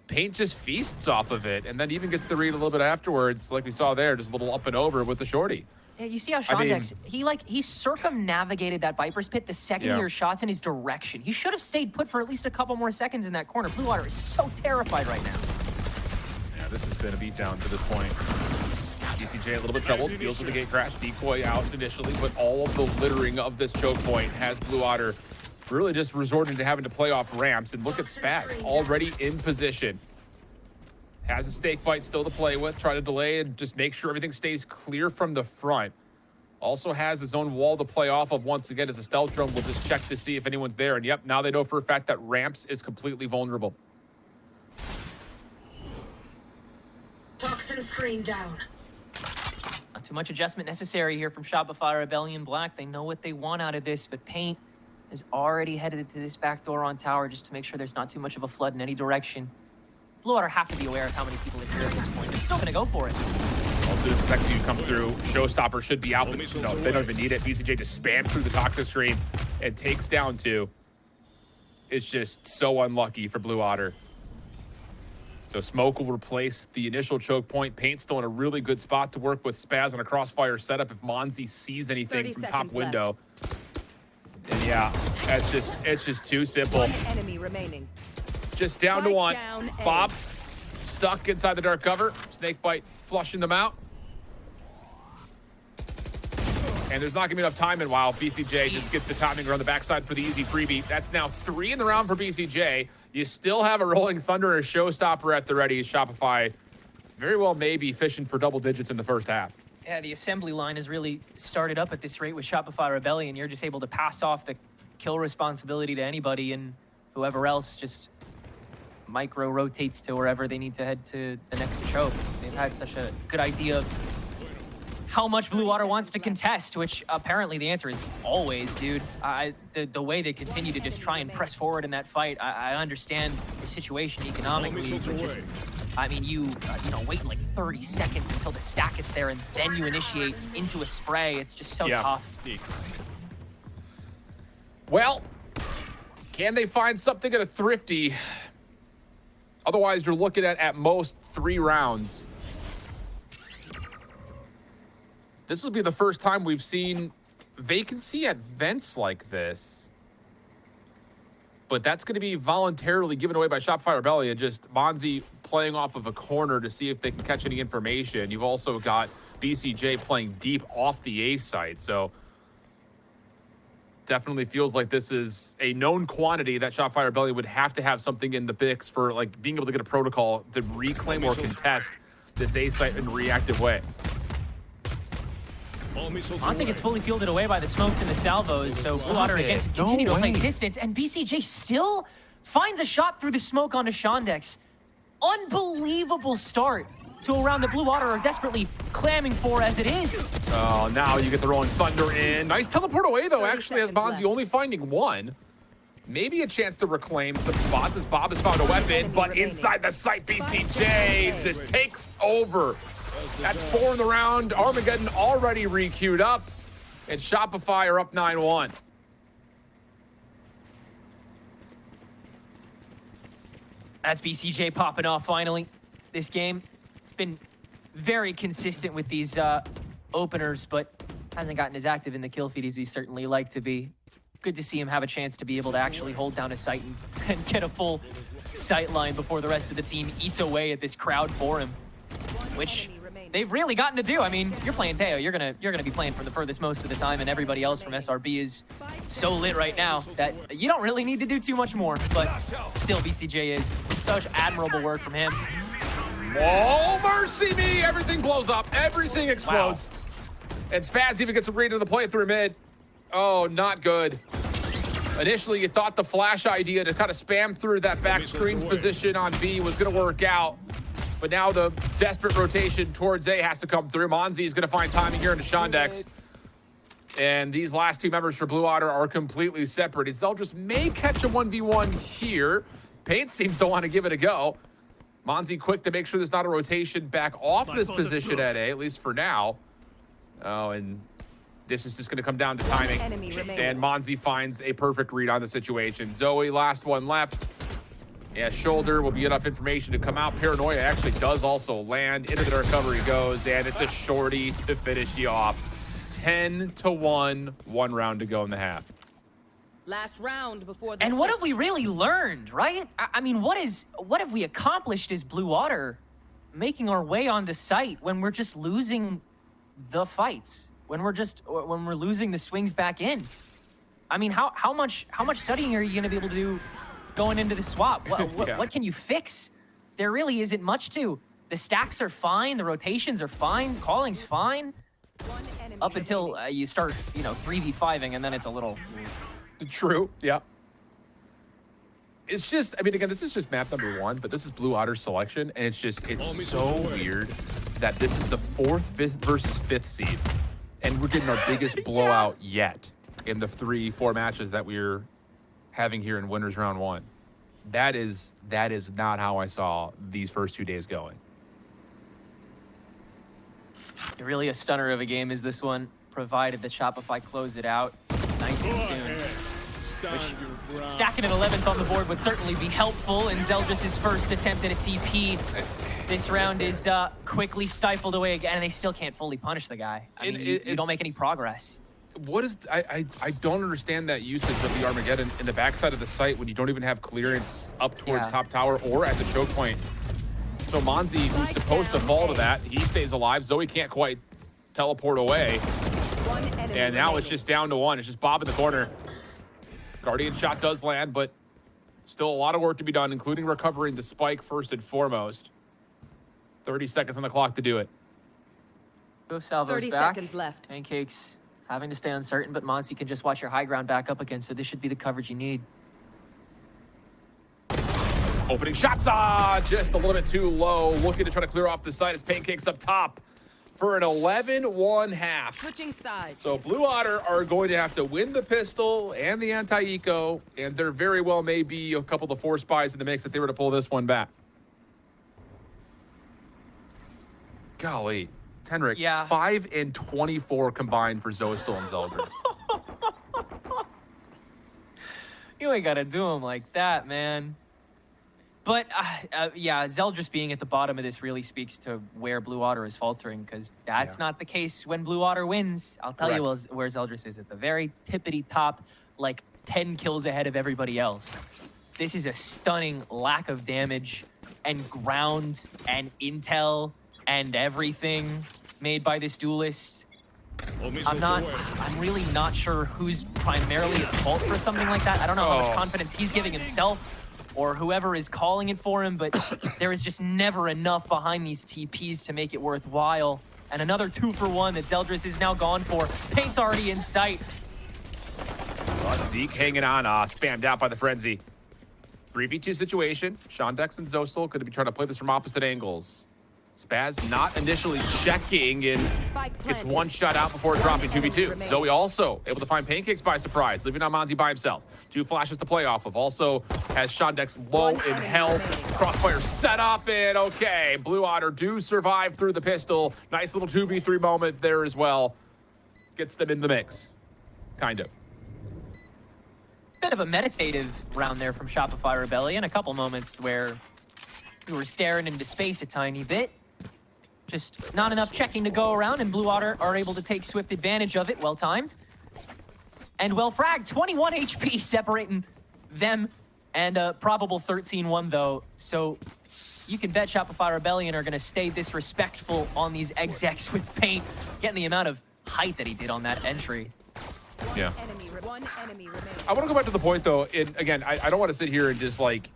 S5: Paint just feasts off of it, and then even gets the read a little bit afterwards, like we saw there, just a little up and over with the shorty.
S6: Yeah, you see how Shondex, he circumnavigated that Viper's pit the second your shot's in his direction. He should have stayed put for at least a couple more seconds in that corner. Blue Otter is so terrified right now.
S5: Yeah, this has been a beatdown to this point. DCJ a little bit troubled, deals with the gate crash, decoy out initially, but all of the littering of this choke point has Blue Otter really just resorting to having to play off ramps. And look at Spaz, already in position. Has a stake fight still to play with, try to delay and just make sure everything stays clear from the front. Also has his own wall to play off of once again as a stealth drone will just check to see if anyone's there. And yep, now they know for a fact that ramps is completely vulnerable.
S7: Toxin screen down.
S6: Not too much adjustment necessary here from Shopify Rebellion Black. They know what they want out of this, but Paint is already headed to this back door on tower just to make sure there's not too much of a flood in any direction. Blue Otter have to be aware of how many people are here at this point. They're still going to go for it.
S5: Also, as the next few come through, Showstopper should be out, but no, they don't even need it. BCJ just spams through the toxic screen and takes down 2. It's just so unlucky for Blue Otter. So Smoke will replace the initial choke point. Paint still in a really good spot to work with Spaz on a crossfire setup if Monzi sees anything from top window. And yeah, it's just too simple.
S7: Enemy remaining.
S5: Just down to
S7: Spike
S5: one.
S7: down A.
S5: Bob stuck inside the dark cover. Snakebite flushing them out. And there's not going to be enough time in while BCJ just gets the timing around the backside for the easy freebie. That's now 3 in the round for BCJ. You still have a Rolling Thunder and a showstopper at the ready. Shopify very well may be fishing for double digits in the first half.
S6: Yeah, the assembly line has really started up at this rate with Shopify Rebellion. You're just able to pass off the kill responsibility to anybody, and whoever else just micro rotates to wherever they need to head to the next choke. They've had such a good idea of how much Blue Water wants to contest, which apparently the answer is always, dude. The way they continue to just try and press forward in that fight, I understand the situation economically, but just, I mean, you know, wait like 30 seconds until the stack gets there and then you initiate into a spray. It's just so tough.
S5: Well, can they find something at a Thrifty? Otherwise, you're looking at most 3 rounds. This will be the first time we've seen vacancy at vents like this. But that's going to be voluntarily given away by Shopify Rebellion. Just Monzi playing off of a corner to see if they can catch any information. You've also got BCJ playing deep off the A site. So definitely feels like this is a known quantity that Shopify Rebellion would have to have something in the mix for like being able to get a protocol to reclaim or contest this A site in a reactive way.
S6: Monte gets fully fielded away by the smokes and the salvos, so Blue Water again continue to play distance, and BCJ still finds a shot through the smoke onto Shondex. Unbelievable start to a round that Blue Water are desperately clamming for as it is.
S5: Oh, now you get the Rolling Thunder in. Nice teleport away, though, actually, as Bonzi only finding 1. Maybe a chance to reclaim some spots as Bob has found a weapon, but inside the site, BCJ just takes over. That's 4 in the round. Armageddon already re-queued up, and Shopify are up 9-1.
S6: That's BCJ popping off finally. This game has been very consistent with these openers, but hasn't gotten as active in the kill feed as he certainly like to be. Good to see him have a chance to be able to actually hold down a site and get a full sight line before the rest of the team eats away at this crowd for him, which they've really gotten to do. I mean, you're playing Teo, you're gonna be playing for the furthest most of the time, and everybody else from SRB is so lit right now that you don't really need to do too much more, but still BCJ is such admirable work from him.
S5: Oh, mercy me! Everything blows up, everything explodes. Wow. And Spaz even gets a read to the playthrough mid. Oh, not good. Initially, you thought the flash idea to kind of spam through that back screens position on B was gonna work out. But now the desperate rotation towards A has to come through. Monzi is going to find timing here into Shondex. And these last 2 members for Blue Otter are completely separate. Zeldris may catch a 1v1 here. Paint seems to want to give it a go. Monzi quick to make sure there's not a rotation back off this position at A, at least for now. Oh, and this is just going to come down to timing. And Monzi finds a perfect read on the situation. Zoe, last one left. Yeah, shoulder will be enough information to come out. Paranoia actually does also land. Into the recovery goes, and it's a shorty to finish you off. 10-1, 1 round to go in the half.
S7: Last round before the
S6: And what have we really learned, right? I mean, what have we accomplished as Blue Water making our way onto site when we're just losing the fights, when we're losing the swings back in? I mean, how much studying are you going to be able to do going into the swap? What can you fix? There really isn't much to. The stacks are fine, the rotations are fine, calling's fine, up until you start, 3v5ing, and then it's a little...
S5: True, yeah. It's just, I mean, again, this is just map number 1, but this is Blue Otter's selection, and it's so weird that this is the 4th, 5th versus 5th seed, and we're getting our biggest blowout yet in the 3-4 matches that we're having here in Winners Round 1. That is not how I saw these first 2 days going.
S6: Really a stunner of a game is this one, provided that Shopify close it out nice and soon. Which, stacking an 11th on the board would certainly be helpful in Zeldris' first attempt at a TP. This round is quickly stifled away again, and they still can't fully punish the guy. I mean, you don't make any progress.
S5: what is I don't understand that usage of the Armageddon in the backside of the site when you don't even have clearance up towards top tower or at the choke point. So Monzi, who's supposed to fall to that, he stays alive. Zoe can't quite teleport away. And now it's just down to one. It's just Bob in the corner. Guardian shot does land, but still a lot of work to be done, including recovering the spike first and foremost. 30 seconds on the clock to do it.
S6: Both salvos
S7: 30
S6: back.
S7: seconds left.
S6: Pancakes having to stay uncertain, but Monsi can just watch your high ground back up again, so this should be the coverage you need.
S5: Opening shots, just a little bit too low. Looking to try to clear off the side as Pancakes up top for an 11-1 half.
S7: Switching sides.
S5: So Blue Otter are going to have to win the pistol and the anti-eco, and there very well may be a couple of the 4 spies in the mix if they were to pull this one back. Golly. Tenric,
S6: Yeah.
S5: 5 and 24 combined for Zoestal and Zeldris.
S6: You ain't gotta do him like that, man. But yeah, Zeldris being at the bottom of this really speaks to where Blue Otter is faltering, because that's not the case when Blue Otter wins. I'll tell you where Zeldris is, at the very tippity top, like 10 kills ahead of everybody else. This is a stunning lack of damage and ground and intel and everything made by this Duelist. I'm really not sure who's primarily at fault for something like that. I don't know how much confidence he's giving himself or whoever is calling it for him, but there is just never enough behind these TPs to make it worthwhile. And another 2-for-1 that Zeldris is now gone for. Paint's already in sight.
S5: Zeke hanging on, spammed out by the Frenzy. 3v2 situation. Shondex and Zoestal could be trying to play this from opposite angles. Spaz not initially checking, and gets one shot out before dropping 2v2. Zoe also able to find Pancakes by surprise, leaving on Monzi by himself. 2 flashes to play off of. Also has Shondex low in health. Crossfire set up, and okay. Blue Otter do survive through the pistol. Nice little 2v3 moment there as well. Gets them in the mix. Kind of.
S6: Bit of a meditative round there from Shopify Rebellion. A couple moments where we were staring into space a tiny bit. Just not enough checking to go around, and Blue Otter are able to take swift advantage of it. Well timed. And well fragged. 21 HP separating them, and a probable 13-1 though. So you can bet Shopify Rebellion are going to stay disrespectful on these execs with Paint, getting the amount of height that he did on that entry.
S5: Yeah.
S7: One enemy remaining.
S5: I want to go back to the point though, and again, I don't want to sit here and just like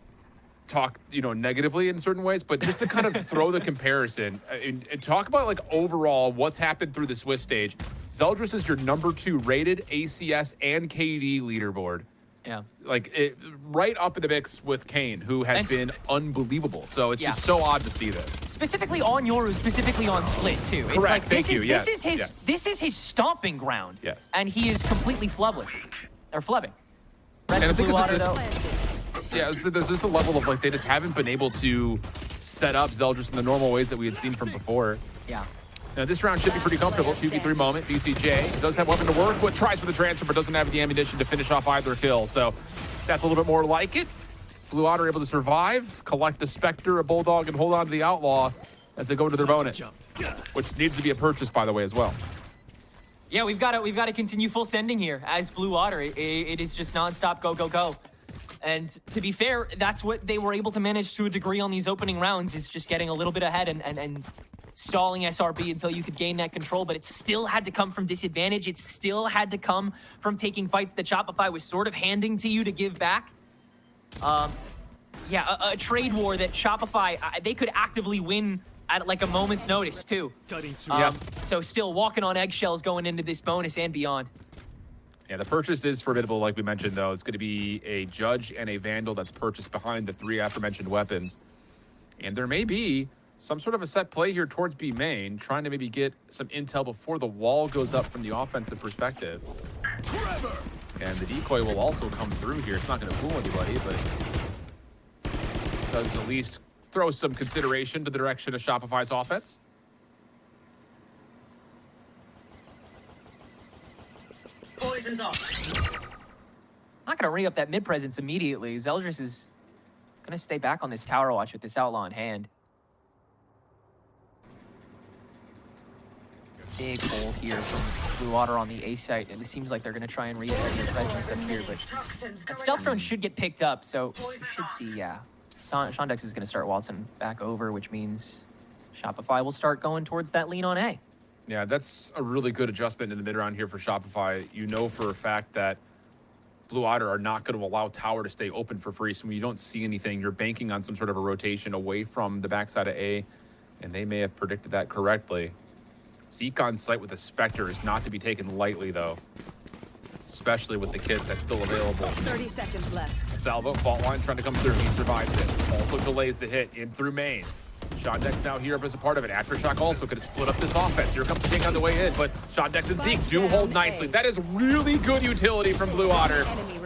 S5: talk, negatively in certain ways, but just to kind of throw the comparison and talk about like overall what's happened through the Swiss stage. Zeldris is your number 2 rated ACS and KD leaderboard.
S6: Yeah.
S5: Like right up in the mix with Kane, who has been unbelievable. So it's just so odd to see this.
S6: Specifically on Yoru, specifically on Split too. It's
S5: Correct.
S6: like this
S5: Thank
S6: is
S5: you.
S6: this is his stomping ground.
S5: Yes.
S6: And he is completely flubbing. Or flubbing. Rest
S5: And I
S6: of
S5: think
S6: Blue
S5: this
S6: Water
S5: is
S6: though.
S5: Yeah, so there's just a level of like they just haven't been able to set up Zeldris in the normal ways that we had seen from before.
S6: Yeah.
S5: Now this round should be pretty comfortable. 2v3 moment. BCJ does have weapon to work with, tries for the transfer, but doesn't have the ammunition to finish off either kill. So that's a little bit more like it. Blue Otter able to survive, collect the Spectre, a Bulldog, and hold on to the Outlaw as they go into their bonus, which needs to be a purchase, by the way, as well.
S6: Yeah, we've got to continue full sending here as Blue Otter. It is just nonstop go, go, go. And to be fair, that's what they were able to manage to a degree on these opening rounds, is just getting a little bit ahead and stalling SRB until you could gain that control. But it still had to come from disadvantage. It still had to come from taking fights that Shopify was sort of handing to you to give back. Yeah, a trade war that Shopify, they could actively win at like a moment's notice too. So still walking on eggshells going into this bonus and beyond.
S5: Yeah, the purchase is formidable, like we mentioned, though. It's going to be a Judge and a Vandal that's purchased behind the 3 aforementioned weapons. And there may be some sort of a set play here towards B main, trying to maybe get some intel before the wall goes up from the offensive perspective. And the decoy will also come through here. It's not going to fool anybody, but does at least throw some consideration to the direction of Shopify's offense.
S6: Poison's off. Not going to ring up that mid presence immediately. Zeldris is going to stay back on this tower watch with this Outlaw in hand. big hole here from Blue Otter on the A site, and it seems like they're going to try and reset their presence up here, but that stealth drone should get picked up, so we should see, yeah. Shondex is going to start waltzing back over, which means Shopify will start going towards that lean on A.
S5: Yeah, that's a really good adjustment in the mid round here for Shopify. You know for a fact that Blue Otter are not going to allow tower to stay open for free. So when you don't see anything, you're banking on some sort of a rotation away from the backside of A, and they may have predicted that correctly. Zeke on site with a Spectre is not to be taken lightly, though, especially with the kit that's still available.
S7: 30 seconds left.
S5: Salvo, fault line trying to come through. He survives it. Also delays the hit in through main. Shondex now here up as a part of it. Aftershock also could have split up this offense. Here comes the take on the way in, but Shondex and Zeke do hold nicely. That is really good utility from Blue Otter.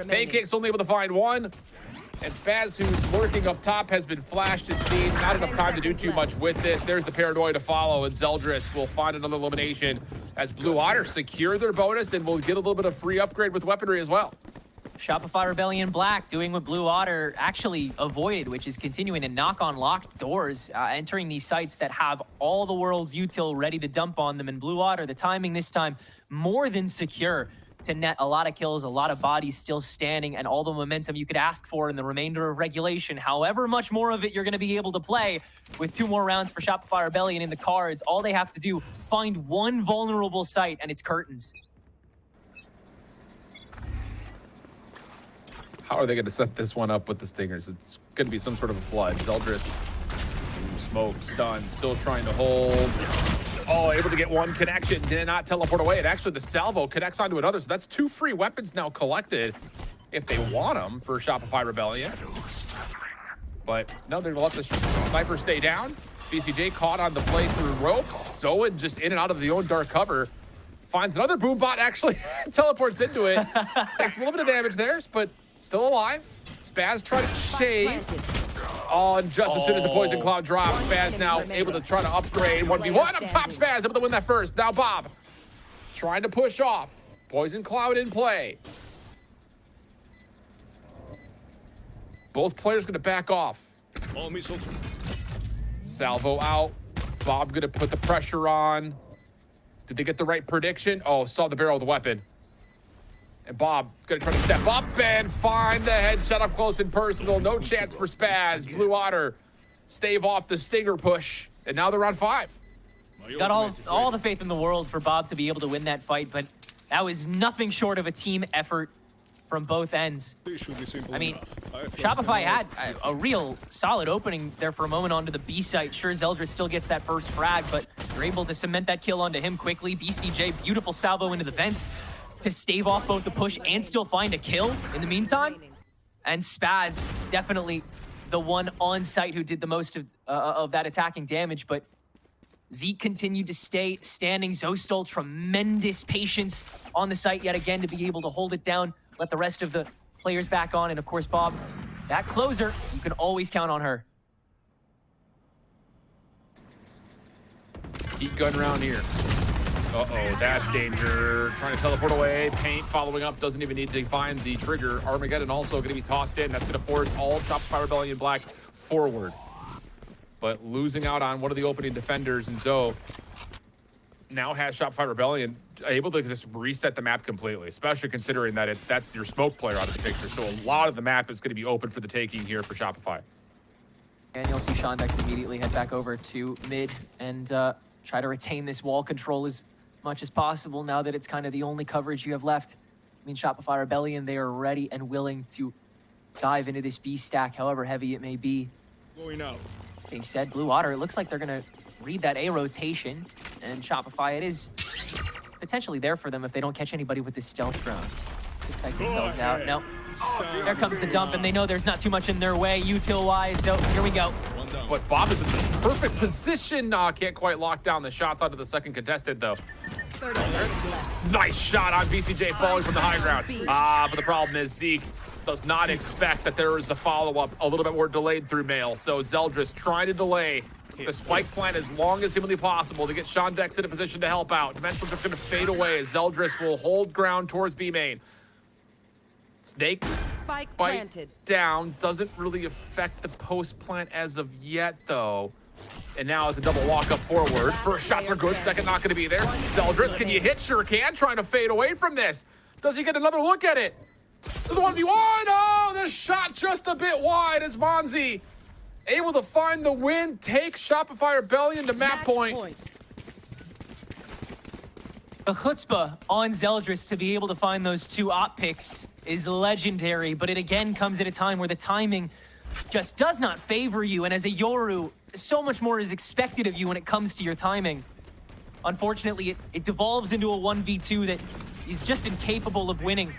S5: Pancake's only able to find one. And Spaz, who's lurking up top, has been flashed and seen. Not enough time to do too much with this. There's the paranoia to follow, and Zeldris will find another elimination as Blue Otter secure their bonus and will get a little bit of free upgrade with weaponry as well.
S6: Shopify Rebellion Black doing what Blue Otter actually avoided, which is continuing to knock on locked doors, entering these sites that have all the world's util ready to dump on them. And Blue Otter, the timing this time, more than secure to net a lot of kills, a lot of bodies still standing, and all the momentum you could ask for in the remainder of regulation. However much more of it you're going to be able to play with 2 more rounds for Shopify Rebellion in the cards. All they have to do, find one vulnerable site, and it's curtains.
S5: How are they going to set this one up with the Stingers? It's going to be some sort of a flood. Zeldris, smoke, stun, still trying to hold. Oh, able to get one connection, did not teleport away. And actually, the salvo connects onto another. So that's 2 free weapons now collected if they want them for Shopify Rebellion. But no, they're going to let the sniper stay down. BCJ caught on the play through ropes. Zoan just in and out of the own dark cover. Finds another boom bot, actually teleports into it. Takes a little bit of damage there, but still alive. Spaz trying to chase. Oh, and just as soon as the poison cloud drops, Spaz now able to try to upgrade. 1v1 up top. Spaz able to win that first. Now Bob trying to push off. Poison cloud in play. Both players going to back off. Salvo out. Bob going to put the pressure on. Did they get the right prediction? Oh, saw the barrel of the weapon. And Bob gonna try to step up and find the headshot up close and personal. No chance for Spaz. Blue Otter stave off the Stinger push. And now they're on 5.
S6: Got all the faith in the world for Bob to be able to win that fight, but that was nothing short of a team effort from both ends. I mean, Shopify had a real solid opening there for a moment onto the B site. Sure, Zeldris still gets that first frag, but they're able to cement that kill onto him quickly. BCJ, beautiful salvo into the vents to stave off both the push and still find a kill in the meantime. And Spaz, definitely the one on site who did the most of that attacking damage, but Zeke continued to stay standing. Zostol, tremendous patience on the site yet again to be able to hold it down, let the rest of the players back on. And of course, Bob, that closer, you can always count on her.
S5: Heat gun round here. Uh-oh, that's danger. Trying to teleport away. Paint following up. Doesn't even need to find the trigger. Armageddon also going to be tossed in. That's going to force all Shopify Rebellion Black forward. But losing out on one of the opening defenders, and Zoe now has Shopify Rebellion able to just reset the map completely, especially considering that that's your smoke player out of the picture. So a lot of the map is going to be open for the taking here for Shopify.
S6: And you'll see Shondex immediately head back over to mid and try to retain this wall control as much as possible now that it's kind of the only coverage you have left. I mean, Shopify Rebellion, they are ready and willing to dive into this B stack, however heavy it may be.
S8: Going out.
S6: Being said, Blue Otter, it looks like they're going to read that A rotation, and Shopify, it is potentially there for them if they don't catch anybody with this stealth drone. Could take themselves out. No. There comes the dump, and they know there's not too much in their way, util-wise, so here we go.
S5: But Bob is in the perfect position. Can't quite lock down the shots onto the second contested, though. Nice shot on BCJ falling from the high ground. But the problem is Zeke does not expect that there is a follow-up a little bit more delayed through mail. So Zeldris trying to delay the spike plant as long as humanly possible to get Shondex in a position to help out. Dimensional Drift going to fade away as Zeldris will hold ground towards B main. Snake
S7: Spike
S5: bite
S7: planted.
S5: down. Doesn't really affect the post plant as of yet, though. And now it's a double walk up forward. First shots are good, second not going to be there. Zeldris, can you hit? Sure can, trying to fade away from this. Does he get another look at it? To the 1v1, oh, the shot just a bit wide as Monzi able to find the win, take Shopify Rebellion to map point.
S6: The chutzpah on Zeldris to be able to find those 2 op picks is legendary, but it again comes at a time where the timing just does not favor you, and as a Yoru, so much more is expected of you when it comes to your timing. Unfortunately, it devolves into a 1v2 that is just incapable of winning.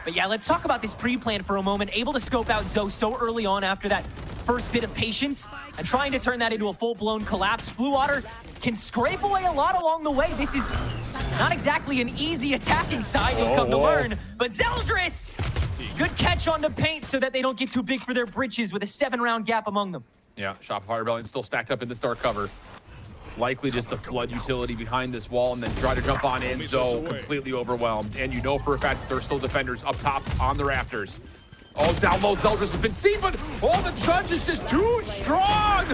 S6: But yeah, let's talk about this pre-plan for a moment. Able to scope out Zoe so early on after that first bit of patience and trying to turn that into a full-blown collapse. Blue Otter can scrape away a lot along the way. This is not exactly an easy attacking side, you'll come to learn. But Zeldris, good catch on the paint so that they don't get too big for their britches with a 7-round gap among them.
S5: Yeah, Shopify Rebellion still stacked up in this dark cover. Likely just the flood utility behind this wall and then try to jump on in. So completely overwhelmed. And you know for a fact that there are still defenders up top on the rafters. Oh, down low, Zeldris has been seen, but the judge is just too strong.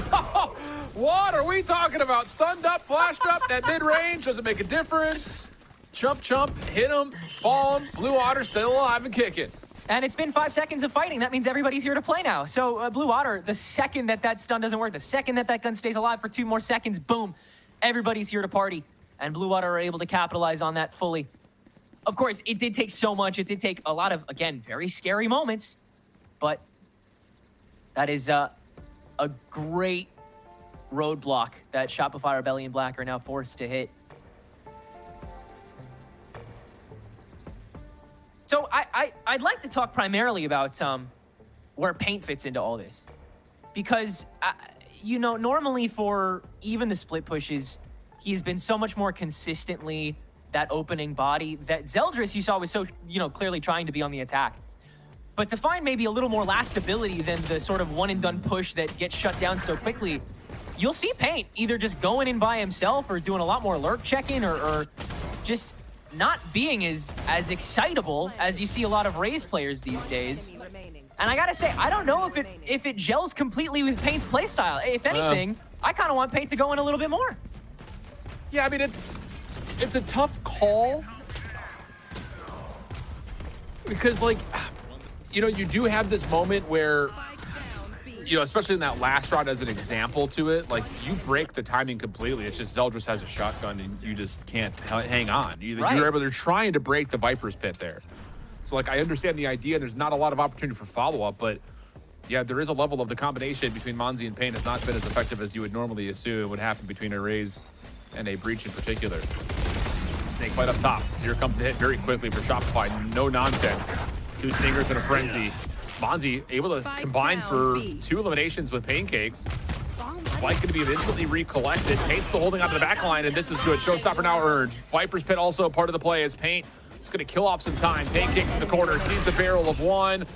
S5: What are we talking about? Stunned up, flashed up at mid-range, doesn't make a difference. Chump, hit him, fall him. Blue Otter still alive and kicking.
S6: And it's been 5 seconds of fighting. That means everybody's here to play now. So Blue Otter, the second that stun doesn't work, the second that gun stays alive for 2 more seconds, boom, everybody's here to party. And Blue Otter are able to capitalize on that fully. Of course, it did take so much. It did take a lot of, again, very scary moments. But that is a great roadblock that Shopify Rebellion Black are now forced to hit. So I'd like to talk primarily about where paint fits into all this. Because, you know, normally for even the split pushes, he's been so much more consistently that opening body that Zeldris, you saw, was so, you know, clearly trying to be on the attack. But to find maybe a little more lastability than the sort of one-and-done push that gets shut down so quickly, you'll see Paint either just going in by himself or doing a lot more lurk check-in or just not being as excitable as you see a lot of Raze players these days. And I gotta say, I don't know if it gels completely with Paint's playstyle. If anything, I kind of want Paint to go in a little bit more.
S5: Yeah, I mean, it's a tough call. Because, like, you know, you do have this moment where, you know, especially in that last round as an example to it, like, you break the timing completely. It's just Zeldris has a shotgun and you just can't hang on. They're trying to break the Viper's pit there. So, like, I understand the idea. There's not a lot of opportunity for follow-up, but, yeah, there is a level of the combination between Monzi and Paint has not been as effective as you would normally assume would happen between a Raze and a Breach in particular. Snake fight up top. Here comes the hit very quickly for Shopify. No nonsense. 2 stingers and a frenzy. Monzi able to combine for 2 eliminations with Pancakes. Spike going to be instantly recollected. Paint's still holding onto the back line, and this is good. Showstopper now earned. Viper's Pit also part of the play as Paint is going to kill off some time. Pancakes in the corner, sees the barrel of 1.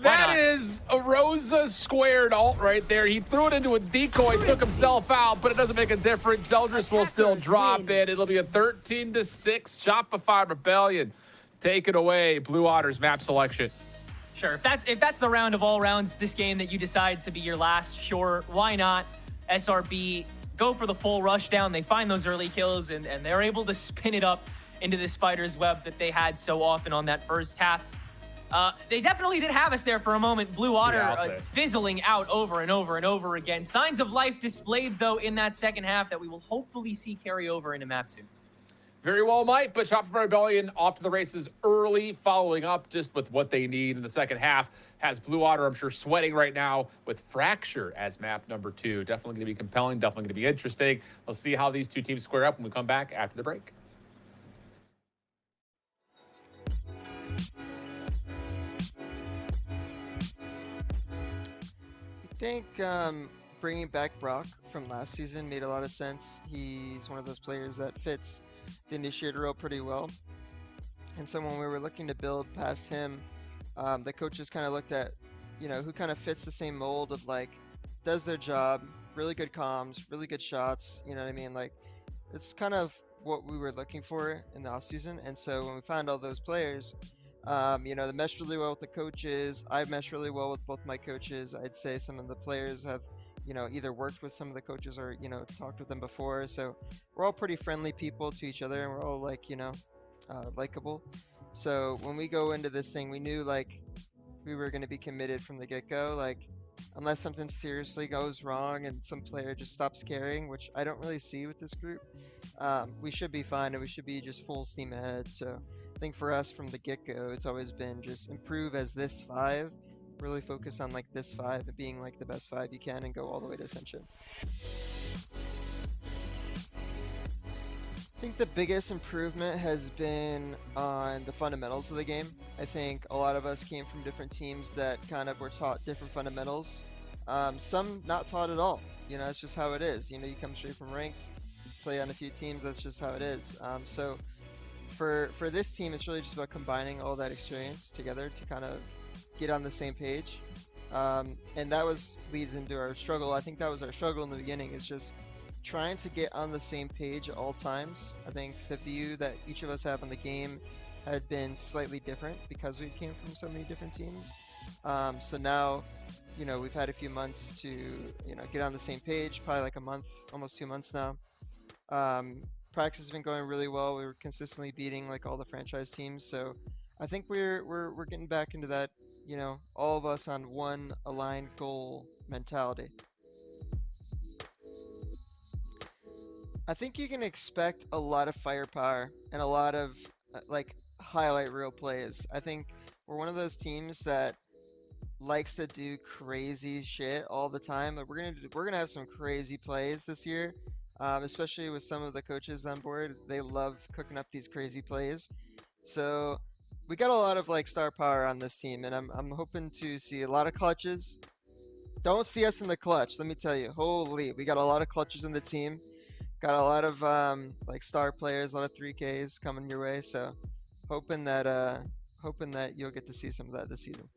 S5: That is a Rosa squared ult right there. He threw it into a decoy, took himself out, but it doesn't make a difference. Zeldris will still drop it. It'll be a 13-6 Shopify Rebellion. Take it away, Blue Otter's map selection.
S6: Sure, if that's the round of all rounds, this game that you decide to be your last, sure, why not? SRB go for the full rush down. They find those early kills, and they're able to spin it up into the spider's web that they had so often on that first half. They definitely did have us there for a moment. Blue Otter fizzling out over and over and over again. Signs of life displayed, though, in that second half that we will hopefully see carry over into map 2.
S5: Very well might, but Shopify Rebellion off to the races early, following up just with what they need in the second half. Has Blue Otter, I'm sure, sweating right now with Fracture as map number 2. Definitely going to be compelling, definitely going to be interesting. Let's see how these 2 teams square up when we come back after the break.
S8: I think bringing back Brock from last season made a lot of sense. He's one of those players that fits the initiator role pretty well. And so when we were looking to build past him, the coaches kind of looked at, you know, who kind of fits the same mold of, like, does their job, really good comms, really good shots, you know what I mean? Like, it's kind of what we were looking for in the offseason. And so when we found all those players, You know, they meshed really well with the coaches. I've meshed really well with both my coaches. I'd say some of the players have, you know, either worked with some of the coaches or, you know, talked with them before. So we're all pretty friendly people to each other, and we're all like, you know, likable. So when we go into this thing, we knew like we were going to be committed from the get-go. Like, unless something seriously goes wrong and some player just stops caring, which I don't really see with this group, we should be fine and we should be just full steam ahead. So I think for us from the get-go, it's always been just improve as this 5, really focus on like this 5 and being like the best 5 you can and go all the way to Ascension. I think the biggest improvement has been on the fundamentals of the game. I think a lot of us came from different teams that kind of were taught different fundamentals. Some not taught at all. You know, it's just how it is. You know, you come straight from ranked, play on a few teams, that's just how it is. So for this team, it's really just about combining all that experience together to kind of get on the same page. And that leads into our struggle. I think that was our struggle in the beginning, is just trying to get on the same page at all times. I think the view that each of us have on the game had been slightly different because we came from so many different teams. So now, you know, we've had a few months to, you know, get on the same page, probably like a month, almost 2 months now. Practice has been going really well. We were consistently beating like all the franchise teams. So I think we're getting back into that, you know, all of us on one aligned goal mentality. I think you can expect a lot of firepower and a lot of like highlight reel plays. I think we're one of those teams that likes to do crazy shit all the time. Like we're gonna have some crazy plays this year, especially with some of the coaches on board. They love cooking up these crazy plays. So we got a lot of like star power on this team, and I'm hoping to see a lot of clutches. Don't see us in the clutch, let me tell you. Holy, we got a lot of clutches in the team. Got a lot of like star players, a lot of 3Ks coming your way. So hoping that you'll get to see some of that this season.